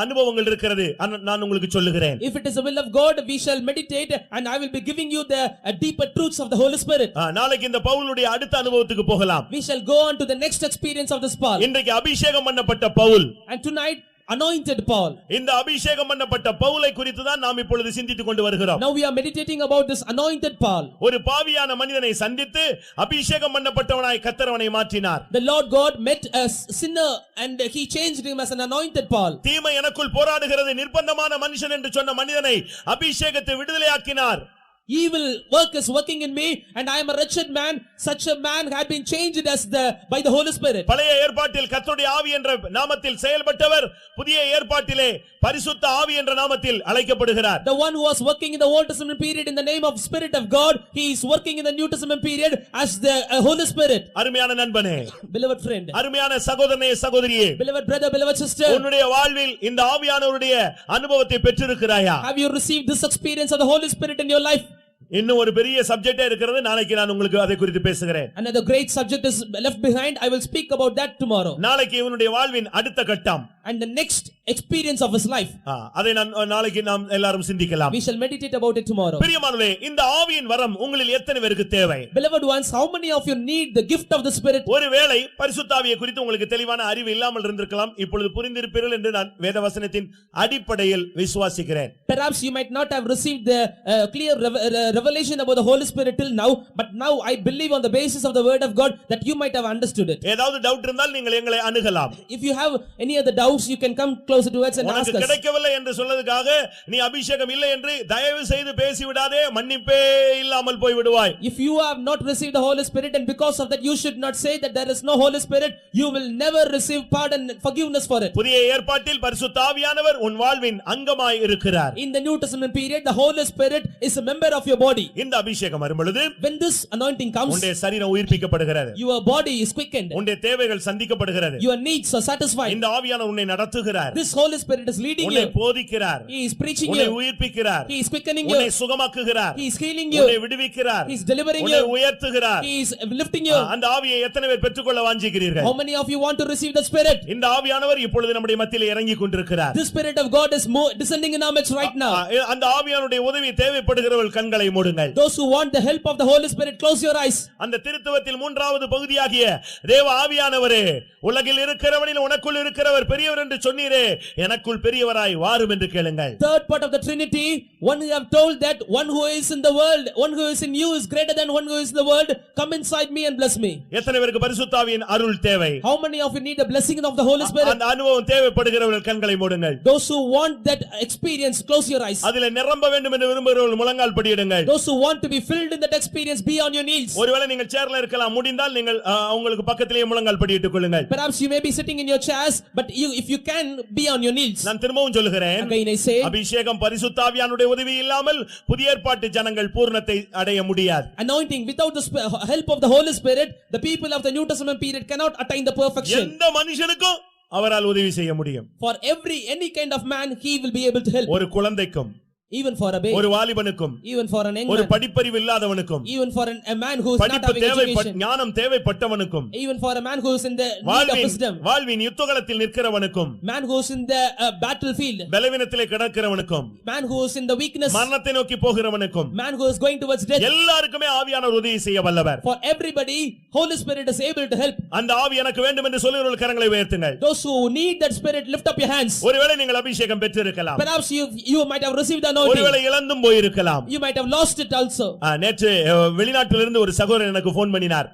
அனுபவங்கள் இருக்கிறது, நான் உங்களுக்கு சொல்லுகிறேன். If it is the will of God, we shall meditate and I will be giving you the deeper truths of the Holy Spirit. நாளைக்கு இந்த பவுலுடைய அடுத்த அனுபவத்துக்கு போகலாம். We shall go on to the next experience of this Paul. இன்றைக்கு அபிஷேகம் பண்ணப்பட்ட Pavul, And tonight anointed Paul. இந்த அபிஷேகம் பண்ணப்பட்ட பவுலை குறித்து தான் நாம் இப்பொழுது சிந்தித்துக் கொண்டு வருகிறோம். Now we are meditating about this anointed Paul. ஒரு பாவியான மனிதனை சந்தித்து அபிஷேகம் பண்ணப்பட்டவனாய் கர்த்தர் அவனை மாற்றினார். The Lord God met a sinner and he changed him as an anointed Paul. தீமை எனக்குள் போராடுகிறது நிர்பந்தமான மனுஷன் என்று சொன்ன மனிதனை அபிஷேகத்தை விடுதலையாக்கினார். Evil work is working in me and I am a wretched man. Such a man had been changed by the Holy Spirit. பழைய ஏற்பாட்டில் கர்த்தருடைய ஆவி என்ற நாமத்தில் செயல்பட்டவர் புதிய ஏற்பாட்டிலே பரிசுத்த ஆவி என்ற நாமத்தில் அழைக்கப்படுகிறார். The one who was working in the Old Testament period in the name of Spirit of God, he is working in the New Testament period as the Holy Spirit. அருமையான நண்பனே, beloved friend, அருமையான சகோதரனே சகோதரியே, beloved brother, beloved sister, உன்னுடைய வாழ்வில் இந்த ஆவியானவருடைய அனுபவத்தை பெற்றிருக்கிறாயா? have you received this experience of the Holy Spirit in your life? இன்னும் ஒரு பெரிய சப்ஜெக்டே இருக்கிறது, நாளைக்கு நான் உங்களுக்கு அதை குறித்து பேசுகிறேன். Another great subject is left behind. I will speak about that tomorrow. நாளைக்கு இவனுடைய வாழ்வின் அடுத்த கட்டம் and the next experience of his life. அதை நாளைக்கு நாம் எல்லாரும் சிந்திக்கலாம். We shall meditate about it tomorrow. பிரியமானவர்களே, இந்த ஆவியின் வரம் உங்களில் எத்தனை பேருக்கு தேவை? Beloved ones, how many of you need the gift of the Spirit? ஒருவேளை பரிசுத்த ஆவியை குறித்து உங்களுக்கு தெளிவான அறிவு இல்லாமல் இருந்திருக்கலாம். இப்பொழுது புரிந்திருப்பீர்கள் என்று நான் வேதவசனத்தின் அடிப்படையில் விசுவாசிக்கிறேன். Perhaps you might not have received the clear revelation about the Holy Spirit till now, but now I believe on the basis of the word of God that you might have understood it. ஏதாவது doubt இருந்தால் நீங்கள் எங்களை அணுகலாம். If you have any other doubts, you can come closer to us and ask us. உனக்கு கிடைக்கவில்லை என்று சொல்றதுக்காக நீ அபிஷேகம் இல்லை என்று தயவு செய்து பேசிவிடாதே, மன்னிப்பே இல்லாமல் போய் விடுவாய். If you have not received the Holy Spirit and because of that you should not say that there is no Holy Spirit, you will never receive pardon and forgiveness for it. புதிய ஏற்பாட்டில் பரிசுத்த ஆவியானவர் உன் வாழ்வின் அங்கமாய் இருக்கிறார். In the New Testament period, the Holy Spirit is a member of your body. இந்த அபிஷேகம் வரும்பொழுது when this anointing comes, உன்னுடைய சரீரம் உயிர்ப்பிக்கப்படுகிறது. your body is quickened. உன்னுடைய தேவைகள் சந்திக்கப்படுகிறது. your needs are satisfied. இந்த ஆவியானவர் உன்னை நடத்துகிறார். This Holy Spirit is leading you. உன்னை போதிக்கிறார். He is preaching உன்னை you. உயிர்ப்பிக்கிறார். He is quickening you. உன்னை சுகமாக்குகிறார். He is healing you. உன்னை விடுவிக்கிறார். He is delivering உன்னை you. உயர்த்துகிறார். He is lifting you. அந்த ஆவியை எத்தனை பேர் பெற்றுக்கொள்ள வாஞ்சிக்கிறீர்கள்? How many of you want to receive the Spirit? இந்த ஆவியானவர் இப்பொழுது நம்முடைய மத்தியிலே இறங்கிக் கொண்டிருக்கிறார். The Spirit of God is descending in our midst right now. அந்த ஆவியானுடைய உதவி தேவைப்படுகிறவர்கள் கண்களை மூடுங்கள். Those who want the help of the Holy Spirit, close your eyes. அந்த திருத்துவத்தில் மூன்றாவது பகுதியாகிய தேவ ஆவியானவரே, உலகில் இருக்கிறவனில் உனக்குள் இருக்கிறவர் பெரியவர் என்று சொன்னீரே, எனக்குள் பெரியவராய் வாரும் என்று கேளுங்கள். Third part of the Trinity, one you have told that one who is in the world, one who is in you is greater than one who is in the world. Come inside me and bless me. எத்தனை பேருக்கு பரிசுத்த ஆவியின் அருள் தேவை? How many of you need the blessing of the Holy Spirit? அந்த அனுபவம் தேவைப்படுகிறவர்கள் கண்களை மூடுங்கள். Those who want that experience, close your eyes. அதிலே நிரம்ப வேண்டும் என்று விரும்புகிறவர்கள் முழங்கால் படியிடுங்கள். Those who want to be filled in that experience, be on your knees. ஒருவேளை நீங்கள் சேர்ல இருக்கலாம், முடிந்தால் நீங்கள் உங்களுக்கு பக்கத்திலேயே முழங்கால் படியிட்டுக் கொள்ளுங்கள். Perhaps you may be sitting in your chairs, but if you can, be on your knees. நான் திரும்பவும் சொல்லுகிறேன். Again I say, அபிஷேகம் பரிசுத்த ஆவியானுடைய உதவி இல்லாமல் புதிய ஏற்பாட்டு ஜனங்கள் பூரணத்தை அடைய முடியாது. Anointing without the help of the Holy Spirit, the people of the New Testament period cannot attain the perfection. எந்த மனுஷனுக்கும் அவரால் உதவி செய்ய முடியும். For any kind of man, he will be able to help. ஒரு குழந்தைக்கும் Even for a babe, ஒரு வாலிபனுக்கும் even for an young ஒரு man, படிப்பறிவு இல்லாதவனுக்கும் even for a man who is not படிப்பு having education, ஞானம் தேவைப்பட்டவனுக்கும் even for a man who is in the need of wisdom, வாழ்வின் யுத்தகலத்தில் நிற்கிறவனுக்கும் man who is in the battlefield, பலவீனத்திலே கிடக்கிறவனுக்கும் man who is in the weakness, மரணத்தை நோக்கி போகிறவனுக்கும் man who is going towards death, எல்லாருக்குமே ஆவியானவர் உதவி செய்ய வல்லவர். for everybody Holy Spirit is able to help. அந்த ஆவி எனக்கு வேண்டும் என்று சொல்லுகிறவர்கள் கரங்களை உயர்த்துங்கள். Those who need that spirit, lift up your hands. ஒருவேளை நீங்கள் அபிஷேகம் பெற்றிருக்கலாம், Perhaps you might have received the anointing, ஒருவேளை இழந்தும் போயிருக்கலாம். you might have lost it also. நேற்று வெளிநாட்டிலிருந்து ஒரு சகோதரர் எனக்கு போன் பண்ணினார்.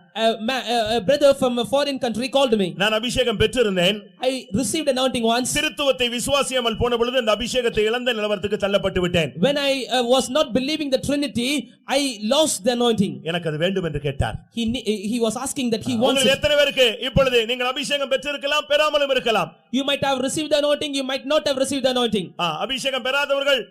A brother from a foreign country called me. நான் அபிஷேகம் பெற்றிருந்தேன், I received anointing once. திருத்துவத்தை விசுவாசியாமல் போன பொழுது அந்த அபிஷேகத்தை இழந்த நிலவரத்துக்கு தள்ளப்பட்டு விட்டேன். When I was not believing the Trinity, I lost the anointing. எனக்கு அது வேண்டும் என்று கேட்டார். He was asking that he wants உங்களுக்கு it. எத்தனை பேருக்கு இப்பொழுது நீங்கள் அபிஷேகம் பெற்றிருக்கலாம், பெறாமலும் இருக்கலாம். You might have received the anointing, you might not have received the anointing. அபிஷேகம் பெறாதவர்கள்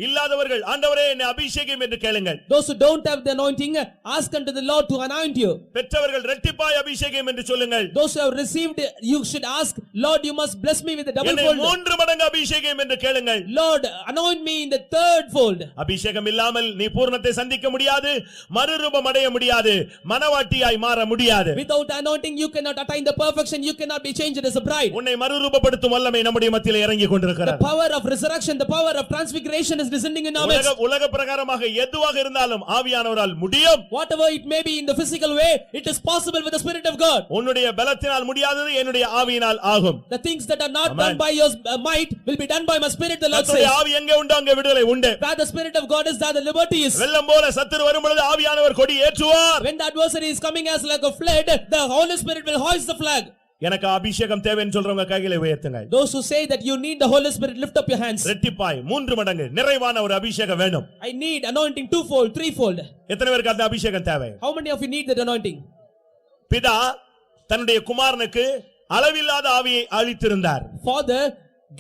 இல்லாதவர்கள் ஆண்டவரே என்னை அபிஷேகம் என்று கேளுங்கள். Those who don't have the anointing, ask unto the Lord to anoint you. பெற்றவர்கள் இரட்டிப்பாய் அபிஷேகம் என்று சொல்லுங்கள். Those who have received, you should ask, Lord, you must bless me with the double fold. மூன்று மடங்கு அபிஷேகம் என்று கேளுங்கள். Lord, anoint me in the third fold. அபிஷேகம் இல்லாமல் நீ பூரணத்தை சந்திக்க முடியாது, மறுரூபம் அடைய முடியாது, மனவாட்டியாய் மாற முடியாது. Without anointing you cannot attain the perfection, you cannot be changed as a bride. உன்னை மறுரூபப்படுத்தும் வல்லமை நம்முடைய மத்தியிலே இறங்கி The கொண்டிருக்கிறது. power of resurrection, the power of transfiguration is descending in our midst. உலக பிரகாரமாக எதுவாக இருந்தாலும் ஆவியானவரால் முடியும். Whatever it may be in the physical way, it is possible with the Spirit of God. உன்னுடைய பலத்தினால் முடியாதது என்னுடைய ஆவியினால் ஆகும். The things that are not done by your might will be done by my Spirit, the Lord says. கர்த்தருடைய ஆவி எங்கே உண்டோ அங்கே விடுதலை உண்டு. Where the Spirit of God is, there the liberty is. வெள்ளம் போல சத்துரு வரும் பொழுது ஆவியானவர் கொடி ஏற்றுவார். When the adversary is coming as like a flood, the Holy Spirit will hoist the flag. எனக்கு அபிஷேகம் தேவைன்னு சொல்றவங்க கைகளை உயர்த்துங்க. Those who say that you need the Holy Spirit, lift up your hands. இரட்டிப்பாய் மூன்று மடங்கு நிறைவான ஒரு அபிஷேகம் வேணும். I need anointing twofold, threefold. எத்தனை பேருக்கு அந்த அபிஷேகம் தேவை? How many of you need that anointing? பிதா தன்னுடைய குமாரனுக்கு அளவில்லாத ஆவியை அளித்திருந்தார். Father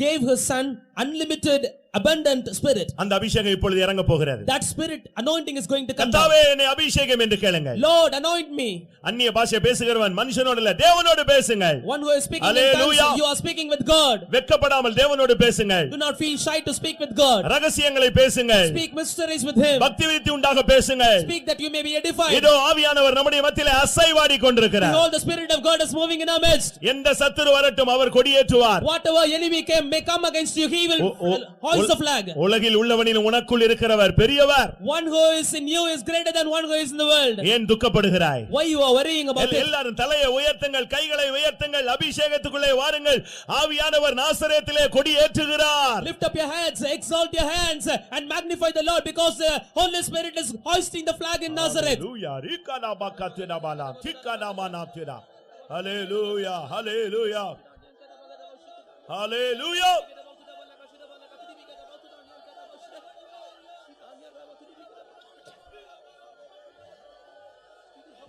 gave his son unlimited abundant spirit. அந்த அபிஷேகம் இப்பொழுது இறங்க போகிறது. That spirit anointing is going to come. கர்த்தாவே என்னை அபிஷேகம் என்று கேளுங்க. Lord, anoint me. அந்நிய பாஷை பேசுகிறவன் மனுஷனோடு இல்ல தேவனோடு பேசுங்கள். One who is speaking in tongues, you are speaking with God. வெட்கப்படாமல் தேவனோடு பேசுங்கள். Do not feel shy to speak with God. ரகசியங்களை பேசுங்கள். Speak mysteries with him. பக்தி விருத்தி உண்டாக பேசுங்கள். Speak that you may be edified. இதோ ஆவியானவர் நம்முடைய மத்தியிலே அசைவாடி கொண்டிருக்கிறார். Behold, the Spirit of God is moving in our midst. எந்த சத்துரு வரட்டும் அவர் கொடியேற்றுவார். Whatever enemy may come against you, he will hoist the flag. உலகில் உள்ளவனில் உனக்குள் இருக்கிறவர் பெரியவர். One who is in you is greater than one who is in the world. ஏன் துக்கப்படுகிறாய்? Why you are worrying about it? எல்லாரும் தலையை உயர்த்துங்கள், கைகளை உயர்த்துங்கள், அபிஷேகத்துக்குள்ளே வாருங்கள். ஆவியானவர் நாசரேத்திலே கொடியேற்றுகிறார். Lift up your hands, exalt your hands and magnify the Lord because the Holy Spirit is hoisting the flag in Nazareth. Hallelujah. Rikana bakatena bala, tikana manatena. Hallelujah. Hallelujah. Hallelujah.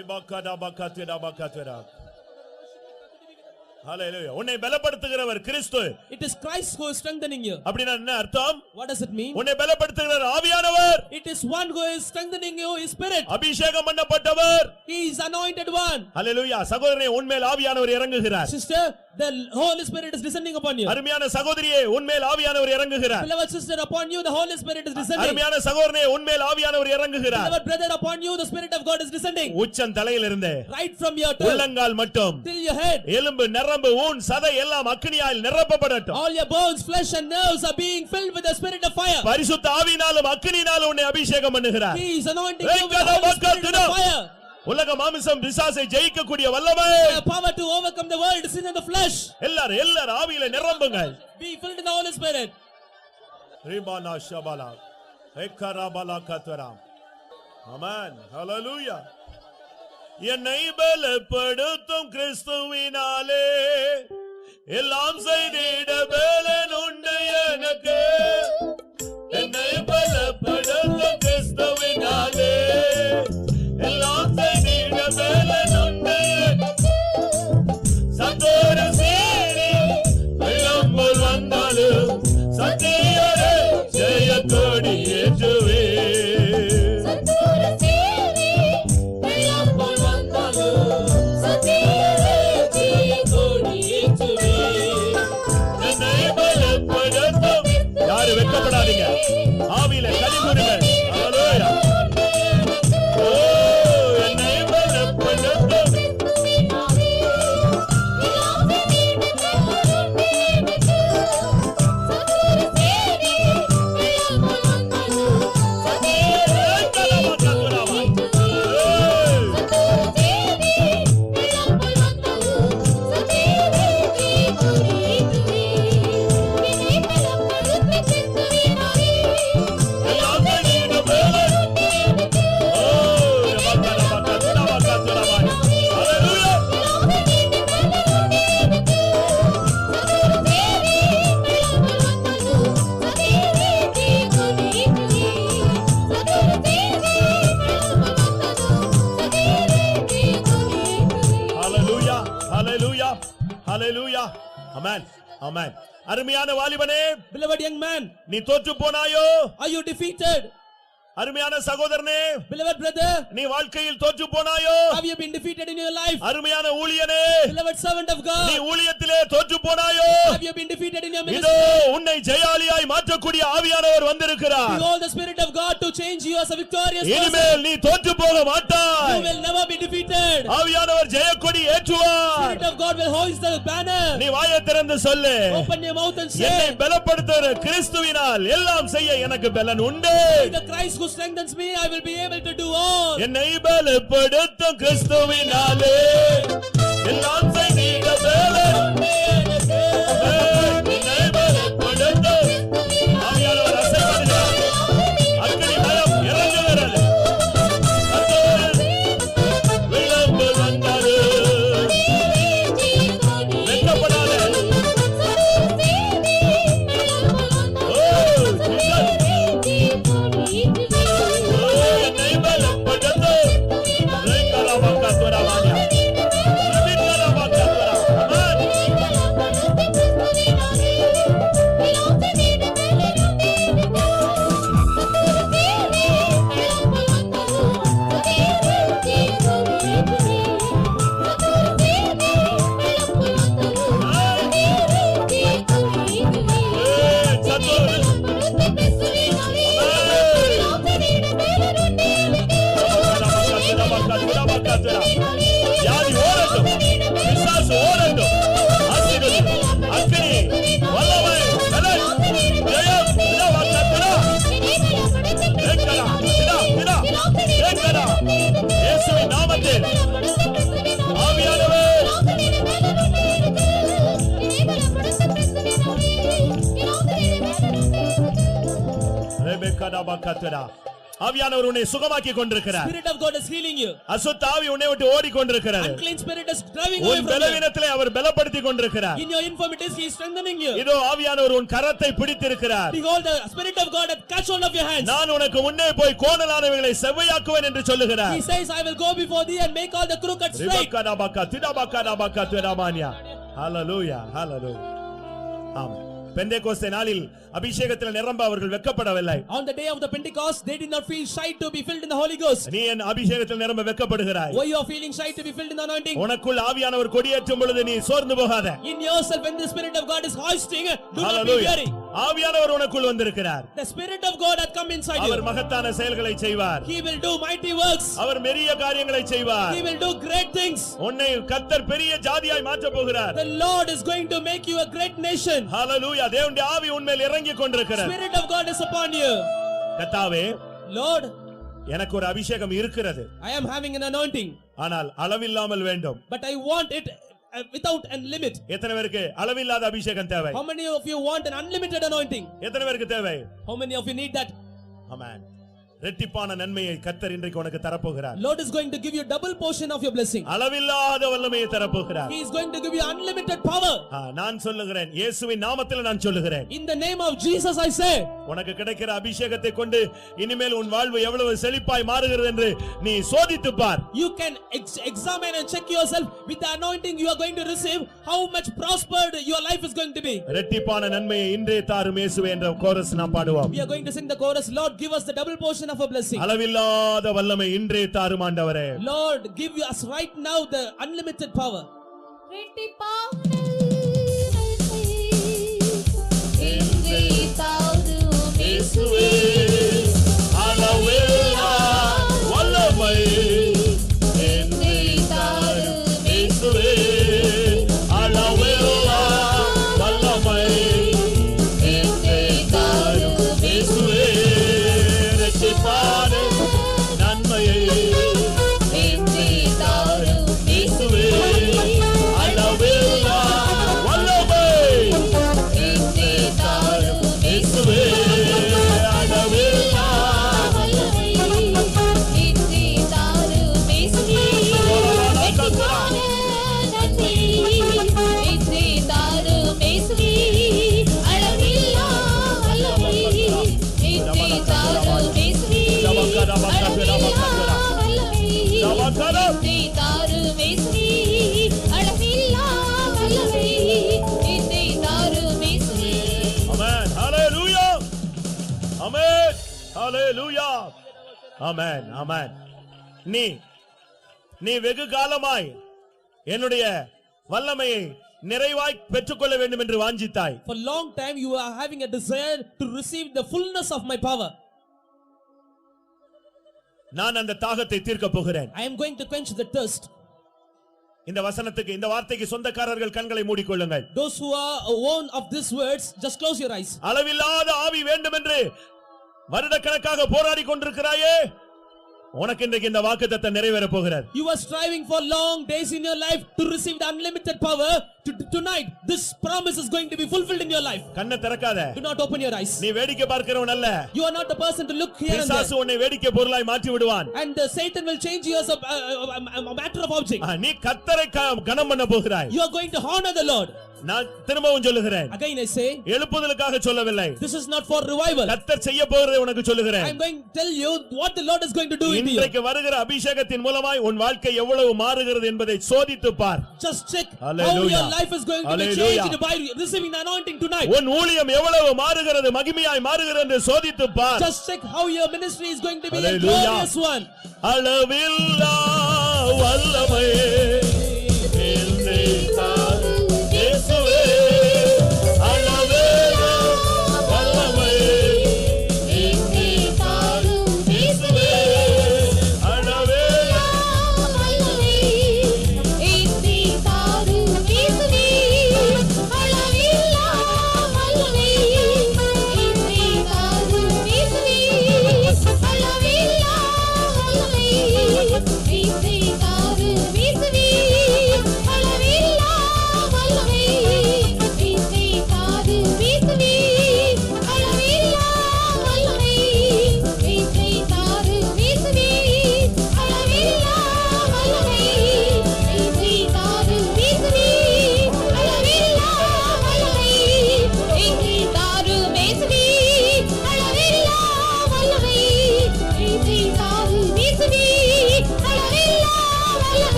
Ebakada bakatena bakatena. Hallelujah. உன்னை பலப்படுத்துகிறவர் கிறிஸ்து. It is Christ who is strengthening you. அப்படினா என்ன அர்த்தம்? What does it mean? உன்னை பலப்படுத்துகிறவர் ஆவியானவர். It is one who is strengthening you, his spirit. அபிஷேகம் பண்ணப்பட்டவர். He is anointed one. Hallelujah. சகோதரனே உன்மேல் ஆவியானவர் இறங்குகிறார். Sister, the Holy Spirit is descending upon you. அருமையான சகோதரியே உன்மேல் ஆவியானவர் இறங்குகிறார். Beloved sister, upon you the Holy Spirit is descending. அருமையான சகோதரனே உன்மேல் ஆவியானவர் இறங்குகிறார். Beloved brother, upon you the Spirit of God is descending. உச்சம் தலையிலிருந்து Right from your toe உள்ளங்கால் மட்டும் till your head. எலும்பு நரம்பு ஊன் சதை எல்லாம் அக்கினியால் நிரப்பப்படட்டும். All your bones, flesh and nerves are being filled with the spirit of fire. பரிசுத்த ஆவியினாலும் அக்கினியினாலும் உன்னை அபிஷேகம் பண்ணுகிறார். He is anointing you with the Holy Spirit of fire. உலக மாமிசம் பிசாசை ஜெயிக்கக்கூடிய வல்லமை. The power to overcome the world, sin and the flesh. எல்லாரும் ஆவியிலே நிரம்புங்கள். Be filled in the Holy Spirit. ரிபானா ஷபலா எக்கராபலா கத்ரா. ஆமென். ஹalleluya. என்னை பலப்படுத்தும் கிறிஸ்துவினாலே எல்லாம் செய்திட பலன் உண்டு எனக்கு. என்னை பலப்படுத்தும் கிறிஸ்துவினாலே எல்லாம் செய்திட பலன் உண்டு எனக்கு. சந்தோர சேரி வெள்ளம் போல் வந்தாலும் சத்தியரே ஜெயக்கொடி ஏற்றுவே. யாரு வெட்கப்படாதீங்க. ஆவியில கலிகூறுங்கள். ஹalleluya. ஓ என்னை பலப்படுத்தும் Hallelujah. Amen. Amen. அருமையான வாலிபனே, beloved young man, நீ தோற்று போனாயோ? are you defeated? அருமையான சகோதரனே, beloved brother, நீ வாழ்க்கையில் தோற்று போனாயோ? have you been defeated in your life? அருமையான ஊழியனே, beloved servant of God, நீ ஊழியத்திலே தோற்று போனாயோ? have you been defeated in your இதோ ministry? உன்னை ஜெயாலியாய் மாற்றக்கூடிய ஆவியானவர் வந்திருக்கிறார். Behold the Spirit of God to change you as a victorious person. இனிமேல் நீ தோற்று போக மாட்டாய். You will never be defeated. ஆவியானவர் Jayakodi ஏற்றுவார். Spirit of God will hoist the banner. நீ வாயை திறந்து சொல்லு. Open your mouth and என்னை say, பலப்படுத்துகிற கிறிஸ்துவினால் எல்லாம் செய்ய எனக்கு பலன் உண்டு. the Christ who strengthens me, I will be able to do all. என்னை பலப்படுத்தும் கிறிஸ்துவினாலே எல்லாம் செய்ய பலன் உண்டு. என்னை பலப்படுத்தும் ஆவியானவர் அசைவாடுகிறார். அக்கினி மரம் இறங்குகிறது. விளம்பு வந்தது. வெட்கப்படாதே. யாதி ஓடட்டும், பிசாசு ஓடட்டும், ஆசீர்வாதம், அக்கினி, வல்லமை, பலன், ஜெயம், இதவக்கத்தரா, ஏக்கரா, இதா, ஏக்கரா, இயேசுவின் நாமத்தில் ஆவியானவர் ரெபெக்கா பக்கத்தரா ஆவியானவர் உன்னை சுகமாக்கி கொண்டிருக்கிறார். Spirit of God is healing you. அசுத்த ஆவி உன்னை விட்டு ஓடிக்கொண்டிருக்கிறது. Unclean spirit is driving away உன் from you. பலவீனத்திலே அவர் பலப்படுத்திக் கொண்டிருக்கிறார். In your infirmities he is strengthening you. இதோ ஆவியானவர் உன் கரத்தை பிடித்திருக்கிறார். Behold the Spirit of God hath catch hold of your hands. நான் உனக்கு முன்னே போய் கோணலானவைகளை செவ்வையாக்குவேன் என்று சொல்லுகிறார். He says, I will go before thee and make all the crooked straight. Hallelujah. Hallelujah. ஆமென். பெந்தேகோஸ்தே நாளில் அபிஷேகத்தில் நிரம்ப அவர்கள் வெட்கப்படவில்லை. On the day of the Pentecost they did not feel shy to be filled in the Holy Ghost. நீ என் அபிஷேகத்தில் நிரம்ப வெட்கப்படுகிறாய். Why you are feeling shy to be filled in the anointing? உனக்குள் ஆவியானவர் கொடியேற்றும் பொழுது நீ சோர்ந்து போகாதே. In yourself when the Spirit of God is hoisting, do not be Hallelujah. weary. ஆவியானவர் உனக்குள் வந்திருக்கிறார். The Spirit of God hath come inside you. அவர் மகத்தான செயல்களை செய்வார். He will do mighty works. அவர் பெரிய காரியங்களை செய்வார். He will do great things. உன்னை கர்த்தர் பெரிய ஜாதியாய் மாற்றப் போகிறார். The Lord is going to make you a great nation. Hallelujah. தேவனுடைய ஆவி உன்மேல் இறங்கி கொண்டிருக்கிறார். Spirit of God is upon you. கர்த்தாவே, Lord, எனக்கு ஒரு அபிஷேகம் இருக்கிறது. I am having an anointing. ஆனால் அளவில்லாமல் வேண்டும். But I want it without a limit. எத்தனை பேருக்கு அளவில்லாத அபிஷேகம் தேவை? How many of you want an unlimited anointing? எத்தனை பேருக்கு தேவை? How many of you need that? ஆமென். ரெட்டிப்பான நன்மையை கர்த்தர் இன்றைக்கு உனக்கு தரப்போகிறார். Lord is going to give you double portion of your blessing. அளவில்லாத வல்லமையை தரப்போகிறார். He is going to give you unlimited power. நான் சொல்லுகிறேன், இயேசுவின் நாமத்தில் நான் சொல்லுகிறேன். In the name of Jesus I say. உனக்கு கிடைக்கிற அபிஷேகத்தை கொண்டு இனிமேல் உன் வாழ்வு எவ்வளவு செழிப்பாய் மாறுகிறது என்று நீ சோதித்துப் பார். You can examine and check yourself with the anointing you are going to receive, how much prospered your life is going to be. ரெட்டிப்பான நன்மையை இன்றே தாரும் இயேசுவே என்ற கோரஸ் நாம் பாடுவோம். We are going to sing the chorus, Lord give us the double portion of a blessing. அளவில்லாத வல்லமை இன்றே தாரும் ஆண்டவரே. Lord give us right now the unlimited power. ரெட்டிப்பான நன்மை இன்றே தாரும் ஹalleluya. ஆமென், ஆமென். நீ வெகு காலமாய் என்னுடைய வல்லமையை நிறைவாய் பெற்றுக்கொள்ள வேண்டும் என்று வாஞ்சித்தாய். For long time you are having a desire to receive the fullness of my power. நான் அந்த தாகத்தை தீர்க்க போகிறேன். I am going to quench the thirst. இந்த வசனத்துக்கு இந்த வார்த்தைக்கு சொந்தக்காரர்கள் கண்களை மூடிக்கொள்ளுங்கள். Those who are own of these words, just close your eyes. அளவில்லாத ஆவி வேண்டும் என்று வருடக்கணக்காக போராடி கொண்டிருக்கிறாயே, உனக்கு இன்றைக்கு இந்த வாக்குத்தத்தம் நிறைவேற போகிறது. You are striving for long days in your life to receive the unlimited power. Tonight this promise is going to be fulfilled in your life. கண்ணை திறக்காத. Do not open your eyes. நீ வேடிக்கை பார்க்கிறவன் அல்ல. You are not a person to look here and there. பிசாசு உன்னை வேடிக்கை பொருளாய் மாற்றி விடுவான். And Satan will change you as a matter of object. நீ கர்த்தரை கனம் பண்ண போகிறாய். You are going to honor the Lord. நான் திரும்பவும் சொல்லுகிறேன். Again I say, எழுப்புதலுக்காக சொல்லவில்லை. this is not for revival. கர்த்தர் செய்ய போகிறதை உனக்கு சொல்லுகிறேன். I am going to tell you what the Lord is going to do in you. இன்றைக்கு வருகிற அபிஷேகத்தின் மூலமாய் உன் வாழ்க்கை எவ்வளவு மாறுகிறது என்பதை சோதித்து பார். Just check how your life is going to be changed by receiving the anointing tonight. உன் ஊழியம் எவ்வளவு மாறுகிறது, மகிமையாய் மாறுகிறது என்று சோதித்து பார். Just check how your ministry is going to be a glorious one. அளவில்லா வல்லமையே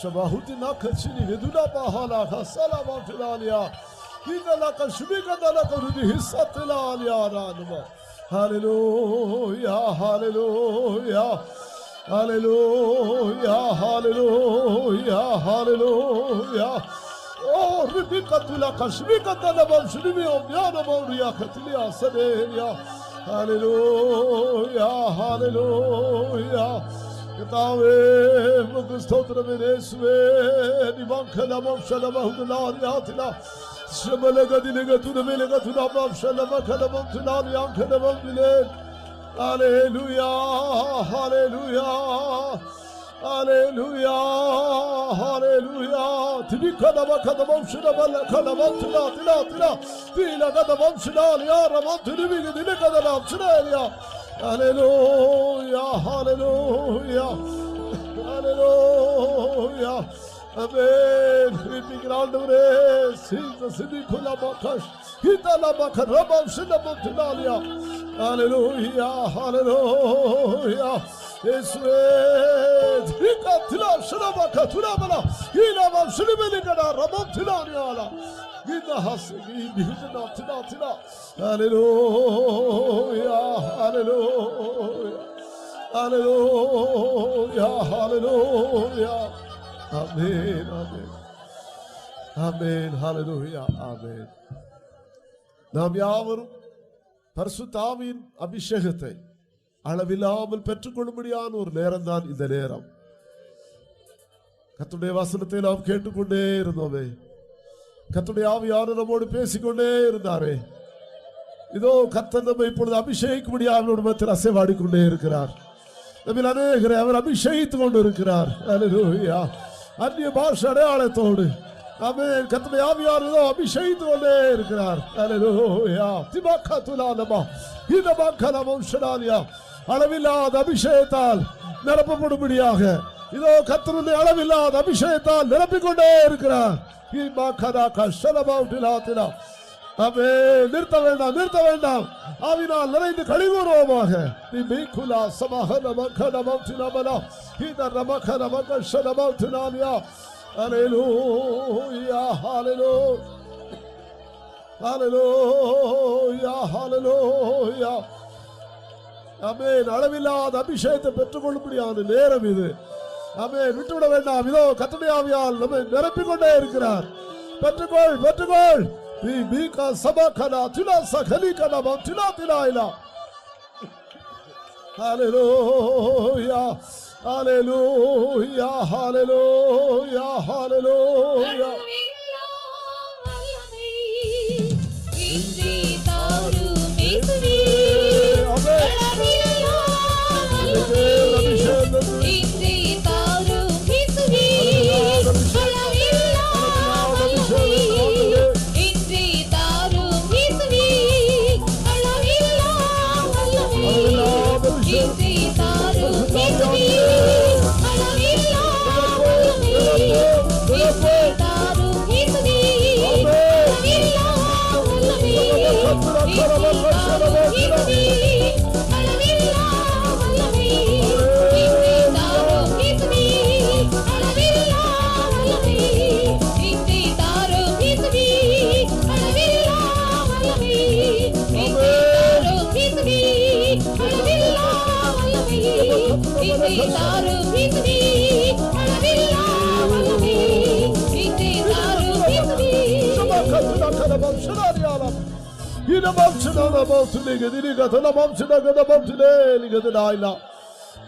Shabahuti nakachini vedula bahala khasala mantulalia kidala kashmika dala karudi hissatlalia ranuma. Hallelujah, hallelujah, hallelujah, hallelujah, hallelujah. Oh, ribikatula kashmika dala bamshumi omyana mawriya katilia sadeya. Hallelujah, hallelujah. Kitabe mukstotram Yeshuve nivankala mamshala mahudaliyatila shamalega dilega tunamelega tunabam shalama kalamam tunaliyam kalamam bile. Hallelujah, hallelujah, hallelujah, hallelujah. Tibikala kadamam shalama kalamam tunatila tila kadamam shalaliya ramam tunibige dilega dalam shalaliya. Hallelujah, hallelujah, hallelujah. Amen. Creeping around the race, the city Kulabakash, Hitalabaka, Rabam Shilabam Tunalia. Hallelujah, hallelujah. Yeswed, Hikatila, Shilabaka, Tunabala, Hilabam Shilibeligana, Rabam Tunaniala. Gita Hasi, Tina. Hallelujah, hallelujah, hallelujah, hallelujah. Amen, amen. Amen, hallelujah, amen. நாம் யாவரும் பரிசுத்த ஆவியின் அபிஷேகத்தை அளவில்லாமல் பெற்றுக்கொள்ளும்படியான ஒரு நேரம் தான் இந்த நேரம். கர்த்தருடைய வசனத்தை நாம் கேட்டுக்கொண்டே இருந்தோமே, கர்த்தருடைய ஆவியானவர் நம்மோடு பேசிக்கொண்டே இருந்தாரே. இதோ கர்த்தர் நம்மை இப்பொழுது அபிஷேகிக்கும்படியாக நம்முடைய மத்தியில் அசைவாடிக்கொண்டே இருக்கிறார். நம்மில் அநேகரை அவர் அபிஷேகித்துக் கொண்டு இருக்கிறார். ஹல்லேலூயா. அந்நிய பாஷை அடையாளத்தோடு ஆமென். கர்த்தருடைய ஆவியானவர் அபிஷேகித்துக் கொண்டே இருக்கிறார். ஹல்லேலூயா. திபக்கத்துலாலமா இதபக்கலமம் ஷடாலியா. அளவில்லாத அபிஷேகத்தால் நிரப்பப்படும்படியாக இதோ கர்த்தருடைய அளவில்லாத அபிஷேகத்தால் நிரப்பிக்கொண்டே இருக்கிறார். அவே நிறுத்த வேண்டாம், நிறுத்த வேண்டாம். ஆவினால் நிறைந்து கழிவுறோமாக. நிமிகுலா சமஹன மகனமம் தினமலா ஹிதரம கனம கஷனமம் தினானியா. ஹalleluya, hallelujah, hallelujah, hallelujah. ஆமென். அளவில்லாத அபிஷேகத்தை பெற்றுக்கொள்ளும்படியான நேரம் இது. ஆமென். விட்டுவிட வேண்டாம். இதோ கர்த்தருடைய ஆவியால் நம்மை நிரப்பிக் கொண்டே இருக்கிறார். பெற்றுக்கொள், பெற்றுக்கொள். பீகா சபகனா திலா சகலிகனா திலா திலாயிலா. ஹalleluya, hallelujah, hallelujah, hallelujah.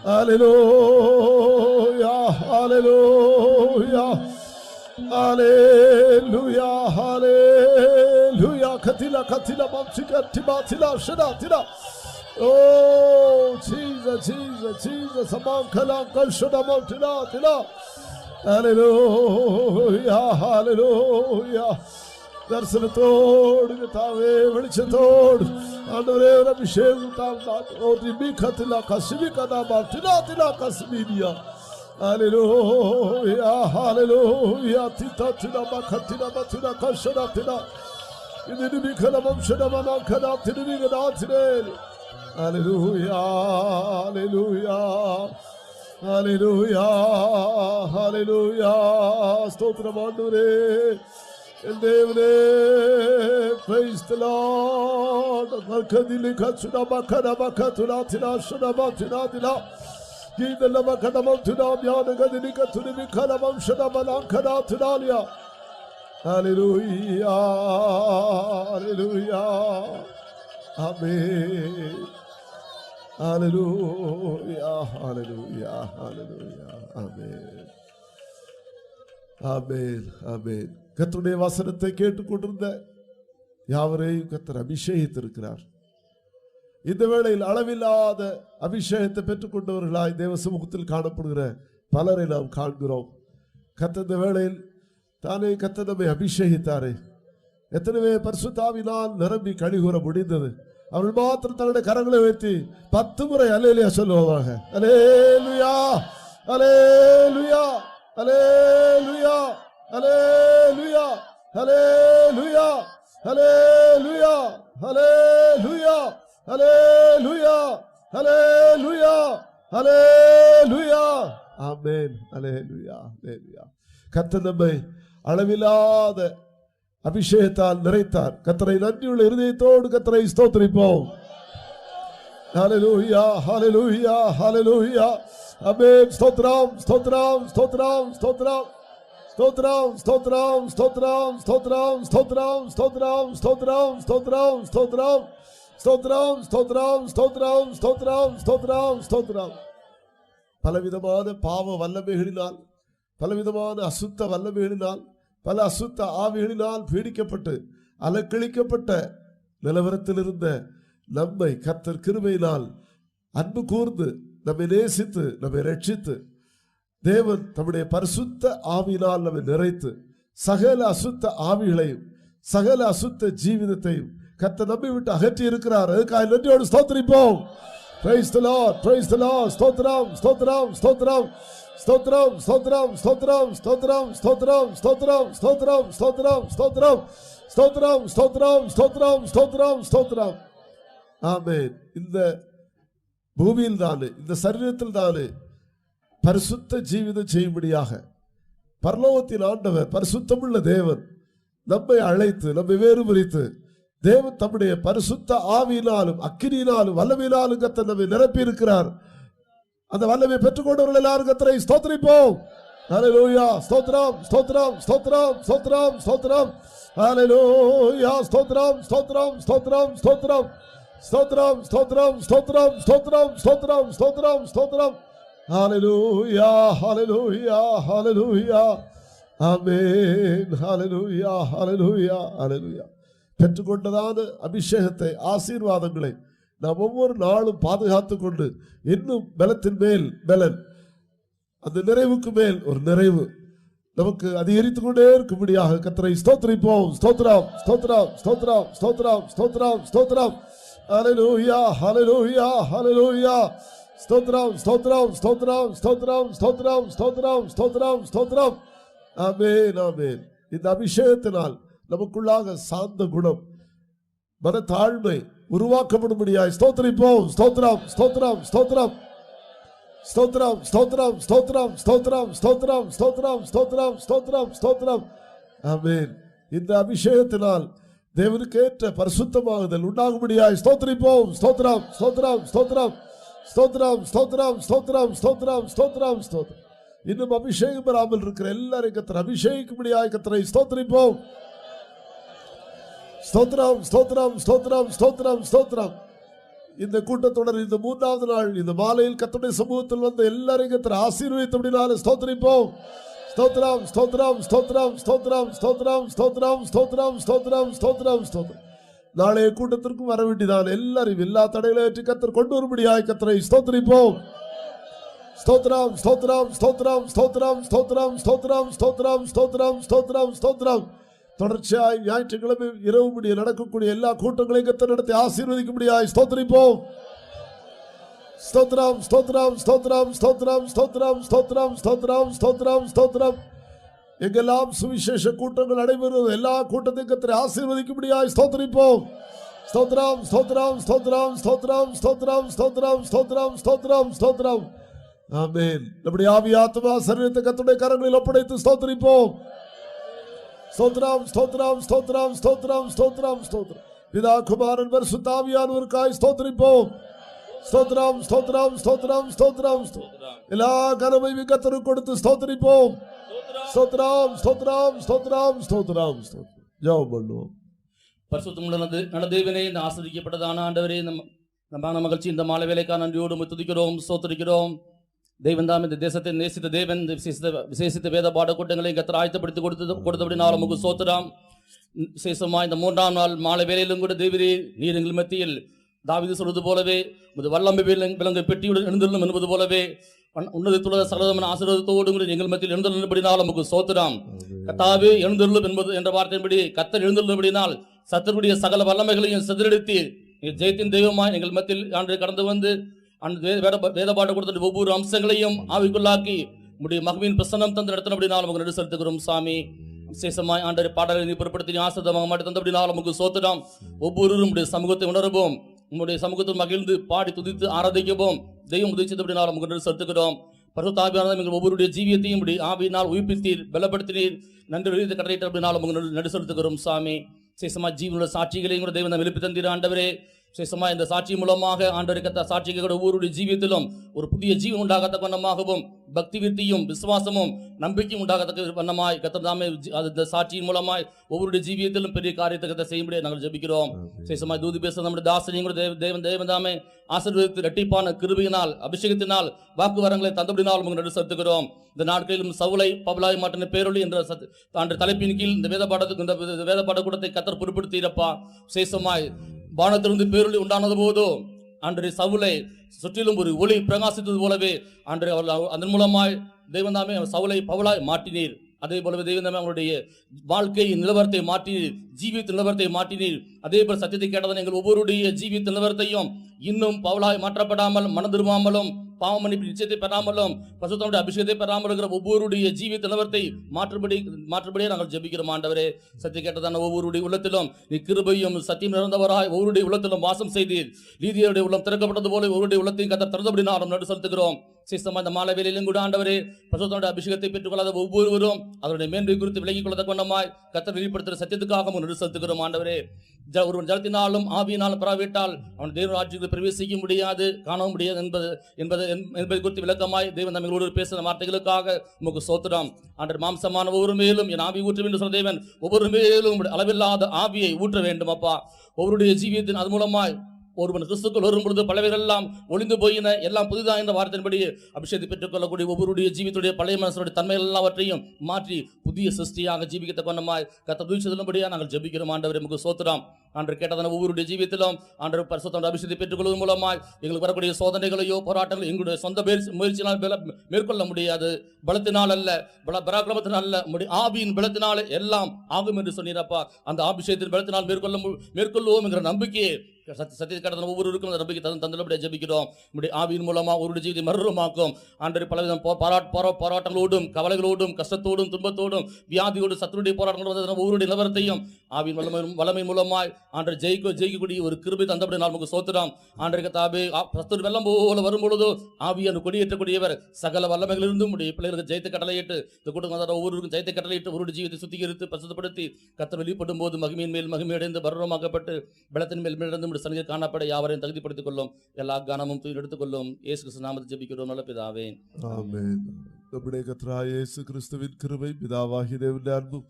Hallelujah, hallelujah, hallelujah, hallelujah. Katila, katila, mamsika, tiba, tila, shada, tila. Oh, Jesus, Jesus, Jesus. Amam kalam kal shada, mam, tila, tila. Hallelujah, hallelujah. தரிசனத்தோடு தாவே வெளிச்சத்தோடு ஆண்டவரே ஒரு அபிஷேகம் தாங்க. திமிகத்திலா கஸ்மிகனாமா திலா திலா கஸ்மினியா. ஹalleluya, hallelujah. திதா திலா மகத்திலா மத்திலா கஷனா திலா. இது நிமிகலமம் ஷடமனா கனா திமிகனா திலே. ஹalleluya, hallelujah, hallelujah, hallelujah. ஸ்தோத்திரம் ஆண்டவரே. Devne, praise the Lord. Makadili katsuna makana makatuna tina shuna matina tina. Gida la makana matina myana gadili katuni mikana mamshana malankana tinalia. Hallelujah, hallelujah, amen. Hallelujah, hallelujah, hallelujah, amen. Amen, amen. கர்த்தருடைய வசனத்தை கேட்டுக்கொண்டிருந்த யாவரையும் கர்த்தர் அபிஷேகித்திருக்கிறார். இந்த வேளையில் அளவில்லாத அபிஷேகத்தை பெற்றுக்கொண்டவர்களாய் தேவ சமூகத்தில் காணப்படுகிற பலரை நாம் காண்கிறோம். கர்த்தர் இந்த வேளையில் தானே கர்த்தர் நம்மை அபிஷேகித்தாரே. எத்தனை பரிசுத்த ஆவியினால் நிரம்பி கழிகூற முடிந்தது. அவர்கள் மாத்திரம் தங்களுடைய கரங்களை வைத்து 10 முறை அல்லேலூயா சொல்லுவாங்க. அல்லேலூயா, அல்லேலூயா, அல்லேலூயா, Hallelujah, hallelujah, hallelujah, hallelujah, hallelujah, hallelujah, hallelujah, amen, hallelujah, hallelujah. கர்த்தர் நம்மை அளவில்லாத அபிஷேகத்தால் நிறைத்தார். கர்த்தரை நன்றியுள்ள இருதயத்தோடு கர்த்தரை ஸ்தோத்திரிப்போம். Hallelujah, hallelujah, hallelujah, amen. ஸ்தோத்திரம், ஸ்தோத்திரம், ஸ்தோத்திரம், ஸ்தோத்திரம். Stotram, stotram, stotram, stotram, stotram, stotram, stotram, stotram, stotram, stotram, stotram, stotram, stotram, stotram, stotram. பலவிதமான பாவ வல்லமைகளினால், பலவிதமான அசுத்த வல்லமைகளினால், பல அசுத்த ஆவிகளினால் பீடிக்கப்பட்டு அலக்களிக்கப்பட்ட நிலவரத்தில் இருந்த நம்மை கர்த்தர் கிருபையினால் அன்பு கூர்ந்து நம்மை நேசித்து நம்மை ரட்சித்து தேவன் தம்முடைய பரிசுத்த ஆவியினால் நம்மை நிறைத்து சகல அசுத்த ஆவிகளையும் சகல அசுத்த ஜீவிதத்தையும் கர்த்தர் நம்மை விட்டு அகற்றி இருக்கிறார். அதுக்காக நன்றியோடு ஸ்தோத்திரிப்போம். Praise the Lord, praise the Lord. ஸ்தோத்திரம், ஸ்தோத்திரம், ஸ்தோத்திரம், ஸ்தோத்திரம், ஸ்தோத்திரம், ஸ்தோத்திரம், ஸ்தோத்திரம், ஸ்தோத்திரம், ஸ்தோத்திரம், ஸ்தோத்திரம், ஸ்தோத்திரம், ஸ்தோத்திரம், ஸ்தோத்திரம், ஸ்தோத்திரம், ஸ்தோத்திரம், ஸ்தோத்திரம், ஸ்தோத்திரம். ஆமென். இந்த பூமியில் தானே, இந்த சரீரத்தில் தானே பரிசுத்த ஜீவிதம் செய்யும்படியாக பரலோகத்தின் ஆண்டவர், பரிசுத்தமுள்ள தேவன் நம்மை அழைத்து, நம்மை வேறுபரித்து, தேவன் தம்முடைய பரிசுத்த ஆவியினாலும் அக்கினியினாலும் வல்லமையினாலும் கர்த்தர் நம்மை நிரப்பி இருக்கிறார். அந்த வல்லமை பெற்றுக்கொண்டவர்கள் எல்லாரும் கர்த்தரை ஸ்தோத்திரிப்போம். ஹல்லேலூயா. ஸ்தோத்திரம், ஸ்தோத்திரம், ஸ்தோத்திரம், ஸ்தோத்திரம், ஸ்தோத்திரம். ஹல்லேலூயா. ஸ்தோத்திரம், ஸ்தோத்திரம், ஸ்தோத்திரம், ஸ்தோத்திரம், ஸ்தோத்திரம், ஸ்தோத்திரம், ஸ்தோத்திரம், ஸ்தோத்திரம், ஸ்தோத்திரம், ஸ்தோத்திரம், ஸ்தோத்திரம். ஹல்லேலூயா, ஹல்லேலூயா, ஹல்லேலூயா. ஆமென். ஹல்லேலூயா, ஹல்லேலூயா, ஹல்லேலூயா. பெற்றுக்கொண்டதான அபிஷேகத்தை, ஆசீர்வாதங்களை நாம் ஒவ்வொரு நாளும் பாதுகாத்துக் கொண்டு இன்னும் பலத்தின் மேல் பலன், அந்த நிறைவுக்கு மேல் ஒரு நிறைவு நமக்கு அதிகரித்துக் கொண்டே இருக்கும்படியாக கர்த்தரை ஸ்தோத்திரிப்போம். ஸ்தோத்திரம், ஸ்தோத்திரம், ஸ்தோத்திரம், ஸ்தோத்திரம், ஸ்தோத்திரம், ஸ்தோத்திரம். ஹல்லேலூயா, ஹல்லேலூயா, ஹல்லேலூயா. ஸ்தோத்திரம், ஸ்தோத்திரம், ஸ்தோத்திரம், ஸ்தோத்திரம், ஸ்தோத்திரம், ஸ்தோத்திரம், ஸ்தோத்திரம், ஸ்தோத்திரம். ஆமென், ஆமென். இந்த அபிஷேகத்தினால் நமக்குள்ளாக சாந்த குணம், மனத்தாழ்மை உருவாக்கப்படும்படியாய் ஸ்தோத்திரிப்போம். ஸ்தோத்திரம், ஸ்தோத்திரம், ஸ்தோத்திரம், ஸ்தோத்திரம், ஸ்தோத்திரம், ஸ்தோத்திரம், ஸ்தோத்திரம், ஸ்தோத்திரம், ஸ்தோத்திரம், ஸ்தோத்திரம், ஸ்தோத்திரம், ஸ்தோத்திரம். ஆமென். இந்த அபிஷேகத்தினால் தேவனுக்கேற்ற பரிசுத்தமாகுதல் உண்டாகும்படியாய் ஸ்தோத்திரிப்போம். ஸ்தோத்திரம், ஸ்தோத்திரம், ஸ்தோத்திரம், ஸ்தோத்திரம், ஸ்தோத்திரம், ஸ்தோத்திரம், ஸ்தோத்திரம், ஸ்தோத்திரம், ஸ்தோத்திரம். இன்னும் அபிஷேகம் பெறாமல் இருக்கிற எல்லாரையும் கர்த்தர் அபிஷேகிக்கும்படியாய் கர்த்தரை ஸ்தோத்திரிப்போம். ஸ்தோத்திரம், ஸ்தோத்திரம், ஸ்தோத்திரம், ஸ்தோத்திரம், ஸ்தோத்திரம். இந்த கூட்டத்தொடர் இந்த மூன்றாவது நாள் இந்த மாலையில் கர்த்தருடைய சமூகத்தில் வந்து எல்லாரையும் கர்த்தர் ஆசீர்வதித்தபடினால ஸ்தோத்திரிப்போம். ஸ்தோத்திரம், ஸ்தோத்திரம், ஸ்தோத்திரம், ஸ்தோத்திரம், ஸ்தோத்திரம், ஸ்தோத்திரம், ஸ்தோத்திரம், ஸ்தோத்திரம், ஸ்தோத்திரம், ஸ்தோத்திரம். நாளைய கூட்டத்திற்கும் வர வேண்டியதான் எல்லாரையும் எல்லா தடைகளை கர்த்தர் கொண்டு வரும்படியாய் கர்த்தரை ஸ்தோத்திரிப்போம். ஸ்தோத்திரம், ஸ்தோத்திரம், ஸ்தோத்திரம், ஸ்தோத்திரம், ஸ்தோத்திரம், ஸ்தோத்திரம், ஸ்தோத்திரம், ஸ்தோத்திரம், ஸ்தோத்திரம், ஸ்தோத்திரம். தொடர்ச்சியாய் ஞாயிற்றுக்கிழமை இரவு முடிய நடக்கக்கூடிய எல்லா கூட்டங்களையும் கர்த்தர் நடத்தி ஆசீர்வதிக்கும்படியாய் ஸ்தோத்திரிப்போம். ஸ்தோத்திரம், ஸ்தோத்திரம், ஸ்தோத்திரம், ஸ்தோத்திரம், ஸ்தோத்திரம், ஸ்தோத்திரம், ஸ்தோத்திரம், ஸ்தோத்திரம், ஸ்தோத்திரம். எங்கெல்லாம் சுவிசேஷ கூட்டங்கள் நடைபெறும் எல்லா கூட்டத்தையும் கர்த்தர் ஆசீர்வதிக்கும்படியாய் ஸ்தோத்திரிப்போம். ஸ்தோத்திரம், ஸ்தோத்திரம், ஸ்தோத்திரம், ஸ்தோத்திரம், ஸ்தோத்திரம், ஸ்தோத்திரம், ஸ்தோத்திரம், ஸ்தோத்திரம், ஸ்தோத்திரம். ஆமென். நம்முடைய ஆவி ஆத்துமா சரீரத்தை கர்த்தருடைய கரங்களில் ஒப்படைத்து ஸ்தோத்திரிப்போம். ஸ்தோத்திரம், ஸ்தோத்திரம், ஸ்தோத்திரம், ஸ்தோத்திரம், ஸ்தோத்திரம், ஸ்தோத்திரம். பிதா குமாரன் பரிசுத்த ஆவியானவருக்காய் ஸ்தோத்திரிப்போம். ஸ்தோத்திரம், ஸ்தோத்திரம், ஸ்தோத்திரம், ஸ்தோத்திரம், ஸ்தோத்திரம். எல்லா கனமையும் கர்த்தருக்கு கொடுத்து ஸ்தோத்திரிப்போம். ஸ்தோத்திரம், ஸ்தோத்திரம், ஸ்தோத்திரம், ஸ்தோத்திரம், ஸ்தோத்திரம். ஜெபம் பண்ணுவோம். பரிசுத்தமுள்ள நல்ல தேவனே, இந்த ஆசீர்வதிக்கப்பட்டதான ஆண்டவரே, நம்ம மகிழ்ச்சி இந்த மாலை வேலைக்காக நன்றியோடு துதிக்கிறோம், ஸ்தோத்திரிக்கிறோம். தெய்வன் தாம் இந்த தேசத்தை நேசித்த தேவன், விசேஷித்த வேத பாட கூட்டங்களை கர்த்தர் ஆயத்தப்படுத்தி கொடுத்தபடினாலும் நமக்கு ஸ்தோத்திரம். விசேஷமா இந்த மூன்றாம் நாள் மாலை வேலையிலும் கூட தேவரே, நீர் எங்கள் மத்தியில் தாவீது சொல்வது போலவே உமது வல்லமை விலங்கு பெட்டியுடன் எழுந்துள்ளோம் என்பது போலவே உன்னதத்துள்ள சகலமான ஆசீர்வாதத்தோடு கூட எங்கள் மத்தியில் எழுந்துள்ளபடினால் நமக்கு ஸ்தோத்திரம். கர்த்தாவே எழுந்துள்ளோம் என்பது என்ற வார்த்தையின்படி கர்த்தர் எழுந்துள்ளபடினால் சத்துருடைய சகல வல்லமைகளையும் சிதறடித்தீர். ஜெயத்தின் தெய்வமாய் எங்கள் மத்தியில் ஆண்டு கடந்து வந்து வேதபாடு கொடுத்த ஒவ்வொரு அம்சங்களையும் ஆவிக்குள்ளாக்கி உடைய மகிமையின் பிரசன்னம் தந்து நடத்தினபடினால் நமக்கு நடு செலுத்துகிறோம் சாமி. விசேஷமாய் ஆண்டரை பாடலை பொருட்படுத்தி ஆசிரியமாக மாட்டி தந்தபடினால் நமக்கு சோத்திரம். ஒவ்வொருவரும் உடைய சமூகத்தை உணர்வோம், உங்களுடைய சமூகத்தில் மகிழ்ந்து பாடி துதித்து ஆராதிக்கவும் தெய்வம் உதவிச்சபடினால் நமக்கு நடு செலுத்துகிறோம். பரிசுத்த ஆவியானவர் எங்கள் ஒவ்வொருடைய ஜீவியத்தையும் ஆவியினால் உயிர்ப்பித்தீர், பலப்படுத்தினீர், நன்றி கட்டளையிட்ட அப்படினால் நமக்கு நடு செலுத்துகிறோம் சாமி. விசேஷமா ஜீவனுடைய சாட்சிகளையும் கூட தெய்வம் எழுப்பி தந்தீர் ஆண்டவரே. விசேஷமா இந்த சாட்சி மூலமாக ஆண்டவரை கத்த சாட்சிகளோட ஒவ்வொருடைய ஜீவியத்திலும் ஒரு புதிய ஜீவன் உண்டாகத்தக்க வண்ணமாகவும் பக்தி விருத்தியும் விசுவாசமும் நம்பிக்கையும் உண்டாகத்தக்க வண்ணமாய் கத்ததாமே அந்த சாட்சியின் மூலமாய் ஒவ்வொருடைய ஜீவியத்திலும் பெரிய காரியத்தை கத்த செய்யும்படியே நாங்கள் ஜெபிக்கிறோம். விசேஷமாய் தூதி பேச நம்முடைய தாசனையும் கூட தேவதாமே ஆசீர்வதித்து இரட்டிப்பான கிருபையினால் அபிஷேகத்தினால் வாக்கு வரங்களை தந்தபடினால் உங்களுக்கு நடு செலுத்துகிறோம். இந்த நாட்களிலும் சவுலை பவுலாய் மாற்றின பேரொளி என்ற தலைப்பின் கீழ் இந்த வேதபாட கூடத்தை கத்தர் பொருட்படுத்தியிருப்பா. விசேஷமாய் வானத்திலிருந்து பேரொளி உண்டானது போதோ அன்றைய சவுலை சுற்றிலும் ஒரு ஒளி பிரகாசித்தது போலவே அன்றைய அதன் மூலமாய் தெய்வந்தாமே சவுலை பவுலாய் மாற்றினீர். அதே போலவே தெய்வம் அவங்களுடைய வாழ்க்கையின் நிலவரத்தை மாற்றினீர், ஜீவித்த நிலவரத்தை மாற்றினீர். அதே போல சத்தியத்தை கேட்டதன் எங்கள் ஒவ்வொருடைய ஜீவித்த நிலவரத்தையும் இன்னும் பவுலாய் மாற்றப்படாமல், மனம் திரும்பாமலும், பாவ மன்னிப்பு நிச்சயத்தை பெறாமலும், பரிசுத்தமுடைய அபிஷேகத்தை பெறாமல் இருக்கிற ஒவ்வொருடைய ஜீவித்த நிலவரத்தை மாற்றுபடியே நாங்கள் ஜெபிக்கிறோம் ஆண்டவரே. சத்திய கேட்டதான ஒவ்வொருடைய உள்ளத்திலும் நீ கிருபையும் சத்தியம் நிறைந்தவராய் ஒவ்வொருடைய உள்ளத்திலும் வாசம் செய்தீர். நீதியுடைய உள்ளம் திறக்கப்பட்டது போல ஒவ்வொருடைய உள்ளத்தையும் கத்த திறந்தபடி நாம் நடு செலுத்துகிறோம். சிஸ்தமா இந்த மாலை வேலையிலும் கூட ஆண்டவரே பரிசுத்தமுடைய அபிஷேகத்தை பெற்றுக்கொள்ளாத ஒவ்வொருவரும் அதனுடைய மேன்மை குறித்து விலகிக் கொள்ளத்தக்க வண்ணமாய் கர்த்தர் வெளிப்படுத்துகிற சத்தியத்துக்காக நடு செலுத்துகிறோம் ஆண்டவரே. ஒருவன் ஜலத்தினாலும் ஆவியினாலும் பெறாவிட்டால் அவன் தேவ ராஜ்யத்தில் பிரவேசிக்க முடியாது, காணவும் முடியாது என்பதை குறித்து விளக்கமாய் தேவன் நம்மளோடு பேசுகிற வார்த்தைகளுக்காக உமக்கு ஸ்தோத்திரம். ஆண்டவர் மாம்சமான ஒவ்வொரு மேலும் என் ஆவி ஊற்ற வேண்டும் சொன்ன தேவன் ஒவ்வொரு மேலும் அளவில்லாத ஆவியை ஊற்ற வேண்டும் அப்பா. ஒவ்வொருடைய ஜீவியத்தின் அது மூலமாய் ஒருவன் கிறிஸ்துக்குள் வரும் பொழுது பலவைகள் எல்லாம் ஒளிந்து போயின, எல்லாம் புதிதாக என்ற வார்த்தையின்படி அபிஷேகத்தை பெற்றுக் கொள்ளக்கூடிய ஒவ்வொருடைய ஜீவித்துடைய பழைய மனசுடைய தன்மைகள் எல்லாவற்றையும் மாற்றி புதிய சிருஷ்டியாக ஜீவிக்கத்த கொண்டமாய் கர்த்தர் உதவி செய்தபடியாக நாங்கள் ஜெபிக்கிறோம் ஆண்டவரே. உமக்கு ஸ்தோத்திரம். ஆண்டவர் கேட்டதான ஒவ்வொருடைய ஜீவியத்திலும் ஆண்டவர் பரிசுத்தமுடைய அபிஷேகத்தை பெற்றுக் கொள்வதன் மூலமாய் எங்களுக்கு வரக்கூடிய சோதனைகளையோ போராட்டங்களோ எங்களுடைய சொந்த முயற்சியினால் மேற்கொள்ள முடியாது. பலத்தினால் அல்ல, பராக்கிரமத்தினால் அல்ல, ஆவியின் பலத்தினால் எல்லாம் ஆகும் என்று சொன்னீரப்பா. அந்த அபிஷேகத்தின் பலத்தினால் மேற்கொள்வோம் என்கிற நம்பிக்கையை சத்தியத்தை கடந்த ஒவ்வொருவருக்கும் அந்த நம்பிக்கை தந்தபடியாக ஜெபிக்கிறோம். நம்முடைய ஆவியின் மூலமா ஒருவருடைய ஜீவிதை மறுரூபமாக்கும் ஆண்டவர். பலவிதம் போராட்டங்களோடும் கவலைகளோடும் கஷ்டத்தோடும் துன்பத்தோடும் வியாதியோடும் சத்துருடைய போராட்டங்களோடு ஒவ்வொருடைய நிலவரத்தையும் ஆவியின் வல்லமை மூலமாய் ஆண்டவர் ஜெயிக்கக்கூடிய ஒரு கிருபை தந்தபடி நான் நமக்கு ஸ்தோத்திரம். ஆண்டவருக்கு தாபே சத்துரு வெள்ளம் போல வரும் பொழுது ஆவியான கொடியேற்றக்கூடியவர் சகல வல்லமைகளிலிருந்தும் உடைய பிள்ளைகளுக்கு ஜெயத்தை கடலையிட்டு இந்த கூட்டம் ஒவ்வொருவருக்கும் ஜெயத்தை கடலையிட்டு ஒருவருடைய ஜீவித்தை சுத்திகரித்து பரிசுத்தப்படுத்தி கர்த்தர் வெளிப்படும் போது மகிமையின் மேல் மகிமையடைந்து பரவமாக்கப்பட்டு பலத்தின் மேல் மேலிருந்து சனியை காணப்பட யாவரையும் தகுதிப்படுத்திக் கொள்ளும். எல்லா கனமும் தூக்கி எடுத்துக்கொள்ளும். இயேசு கிறிஸ்து நாமத்தில் ஜெபிக்கிறோம் நல்ல பிதாவே, ஆமென். நம்முடைய கர்த்தராகிய இயேசு கிறிஸ்துவின் கிருபை, பிதாவாகிய தேவனுடைய அன்பும்,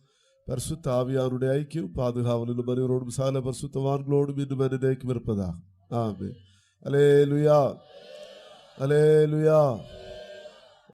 பரிசுத்த ஆவியானுடைய ஐக்கியம், பாதுகாவலும் மனிதரோடும் சகல பரிசுத்தவான்களோடும் இன்னும் என்னைக்கும் இருப்பதாக. ஆமென். அல்லேலூயா, அல்லேலூயா.